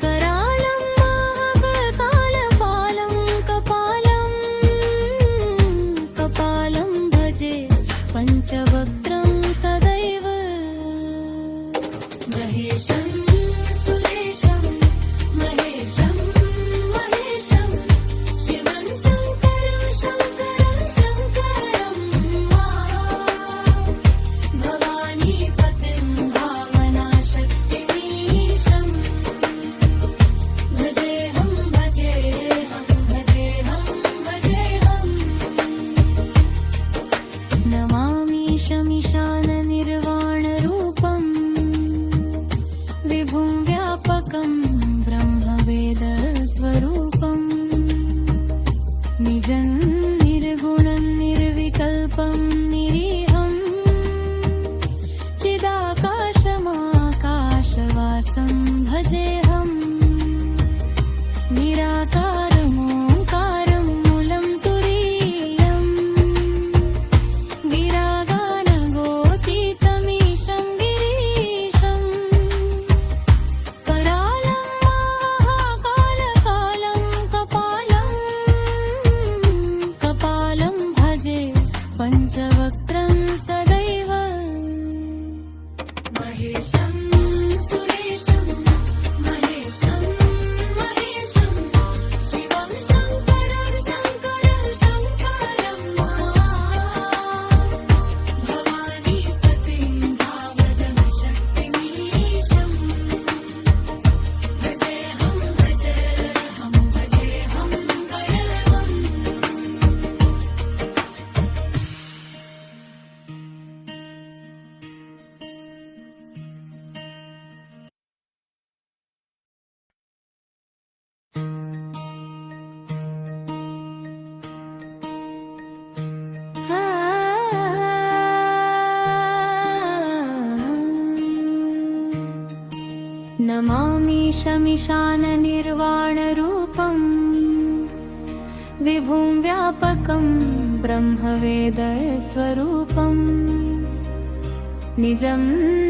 A: करालं महाकालपालं कपालं भजे पञ्चवक्त्रं सदैव महेशं सुरेशं महेशं महेशं शिवं शङ्करं शङ्करं भवानीपतिं भावनाशक्तिमीशं भजेऽहं भजेऽहं भजेऽहं भजेऽहं नमामीशमीशाननिर्वाणरूपम् विभुं व्यापकं ब्रह्मवेदस्वरूपम् निजं निर्गुणं निर्विकल्पं निरीहं चिदाकाशमाकाशवासं भजेऽहं निराकारमोङ्कारमूलं तुरीयं गिरागानगोतीतमीशं गिरीशं करालं शमिशाननिर्वाणरूपम् विभुं व्यापकं ब्रह्मवेदस्वरूपम् निजं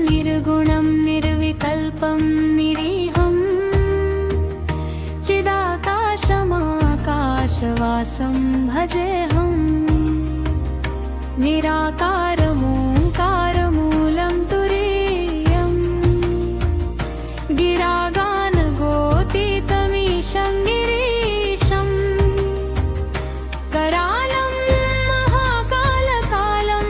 A: निर्गुणं निर्विकल्पं निरीहं चिदाकाशमाकाशवासं भजेऽहम् निराकारमोङ्कारमूलं तुरीयम् गिरागानगोतीतमीशं गिरीशम् करालं महाकालकालं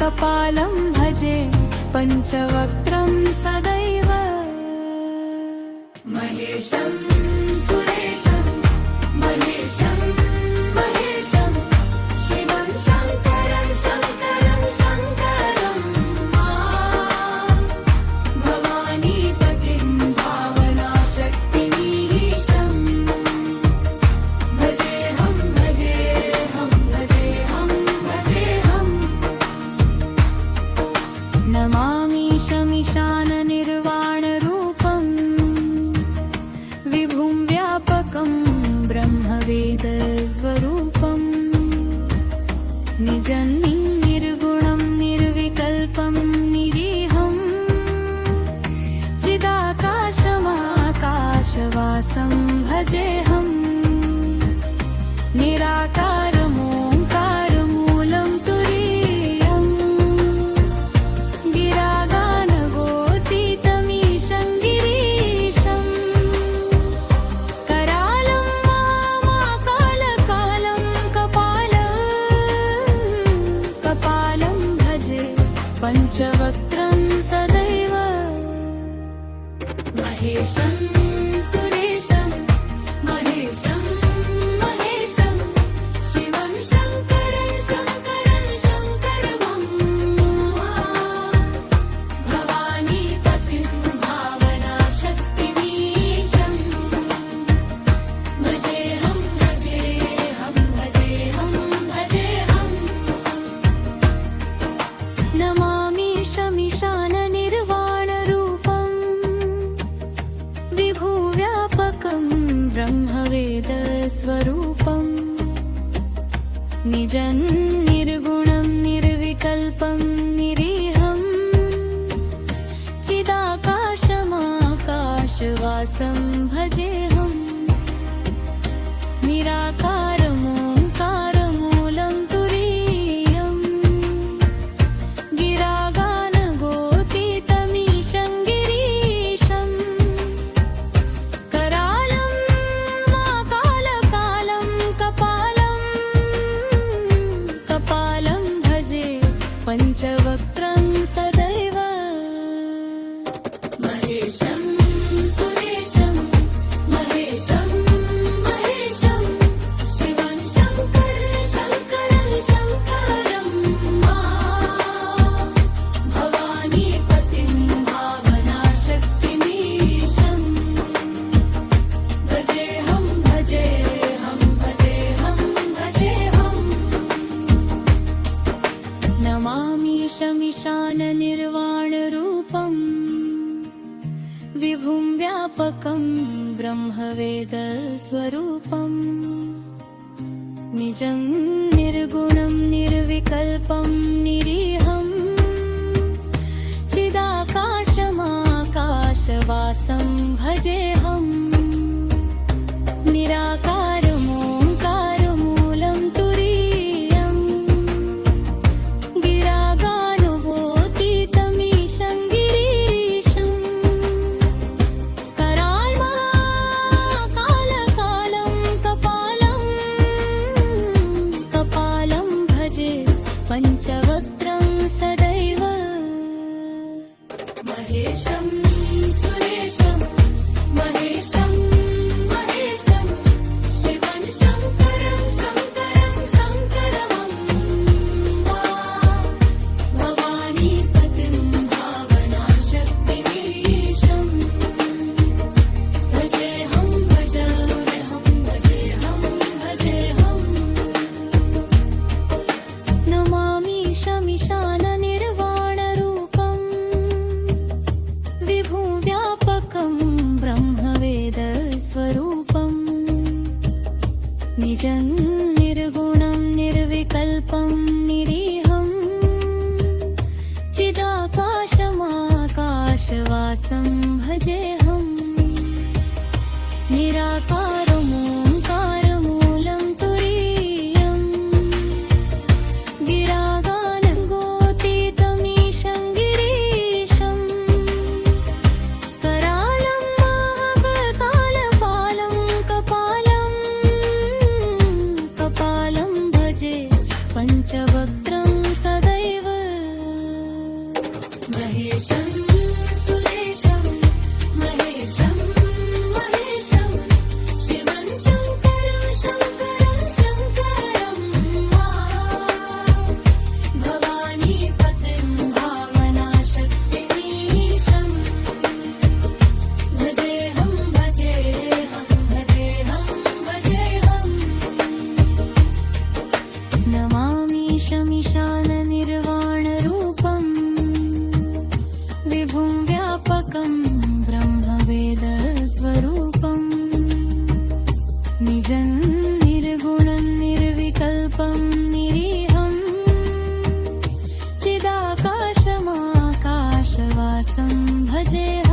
A: कपालं भजे पञ्चवक्त्रं सदैव महेशं सुरेशं महेशं महेशं शिवं शङ्करं शङ्करं शङ्करं भवानीपतिं भावनाशक्तिमीशं भजेऽहं भजेऽहं भजेऽहं भजेऽहं नमामि शमिशाननिर्वाणरूपम् विभुं व्यापकं ब्रह्मवेदस्वरूपम् निजं निर्गुणं निर्विकल्पं निरीहं चिदाकाशमाकाशवासं भजेऽहम् निराकारमोङ्कारमूलं तुरीयम् गिरागानगोतीतमीशं गिरीशम् करालं महाकालकालं कपालं भजे पञ्चवक्त्रं सदैव महेशं सुरेशं महेशं महेशं शिवं शङ्करं शङ्करं शङ्करं भवानीपतिं भावनाशक्तिमीशं भजेऽहं भजेऽहं भजेऽहं भजेऽहं नमामि शमिशाननिर्वाणरूपम् विभुव्यापकं ब्रह्मवेदस्वरूपम् निजं निर्गुणं निर्विकल्पं निरीहं चिदाकाशमाकाशवासं भजेऽहम् निराकारमोङ्कारमूलं तुरीयम् गिरागानगोतीतमीशं गिरीशम् करालं महाकालकालं कपालं भजे पञ्चवक्त्रं सदैव महेशं सुरेशं महेशं महेशं शिवं शङ्करं शङ्करं शङ्करं भवानीपतिं भावनाशक्तिमीशं भजेऽहं भजेऽहं भजेऽहं भजेऽहं नमामि शमिशाननिर्वाणरूपम् विभुं व्यापकं ब्रह्मवेदस्वरूपम् निजं निर्गुणं निर्विकल्पं निरीहं चिदाकाशमाकाशवासं भजेऽहम् निराकारमोङ्कारमूलं तुरीयम् गिरागानगोतीतमीशं गिरीशम् कराल्माकालकालं कपालं भजे पञ्चवक्त्रं सदैव महेशं सुरेशं महेशं महेशं शिवं शङ्करं शङ्करं शङ्करं भवानीपतिं भावनाशक्तिमीशं भजेऽहं भजेऽहं भजेऽहं भजेऽहं नमामि शमिशाननिर्वाणरूपम् निजं निर्गुणं निर्विकल्पं निरीहं चिदाकाशमाकाशवासं भजेऽहं निराकारमोङ्कारमूलं तुरीयं गिरागानगोतीतमीशं गिरीशं करालं महाकालपालं कपालं भजे पञ्चवक्त्रं सदैव महेशं सुरेशं महेशं महेशं शिवं शङ्करं शङ्करं शङ्करं भवानीपतिं भावनाशक्तिमीशं भजेऽहं भजेऽहं भजेऽहं भजेऽहं नमामि शमीशाननिर्वाणरूपं विभुं व्यापकं ब्रह्मवेदस्वरूपं निजं निर्गुणं निर्विकल्पं निरीहं चिदाकाशमाकाशवासं भजेऽहम्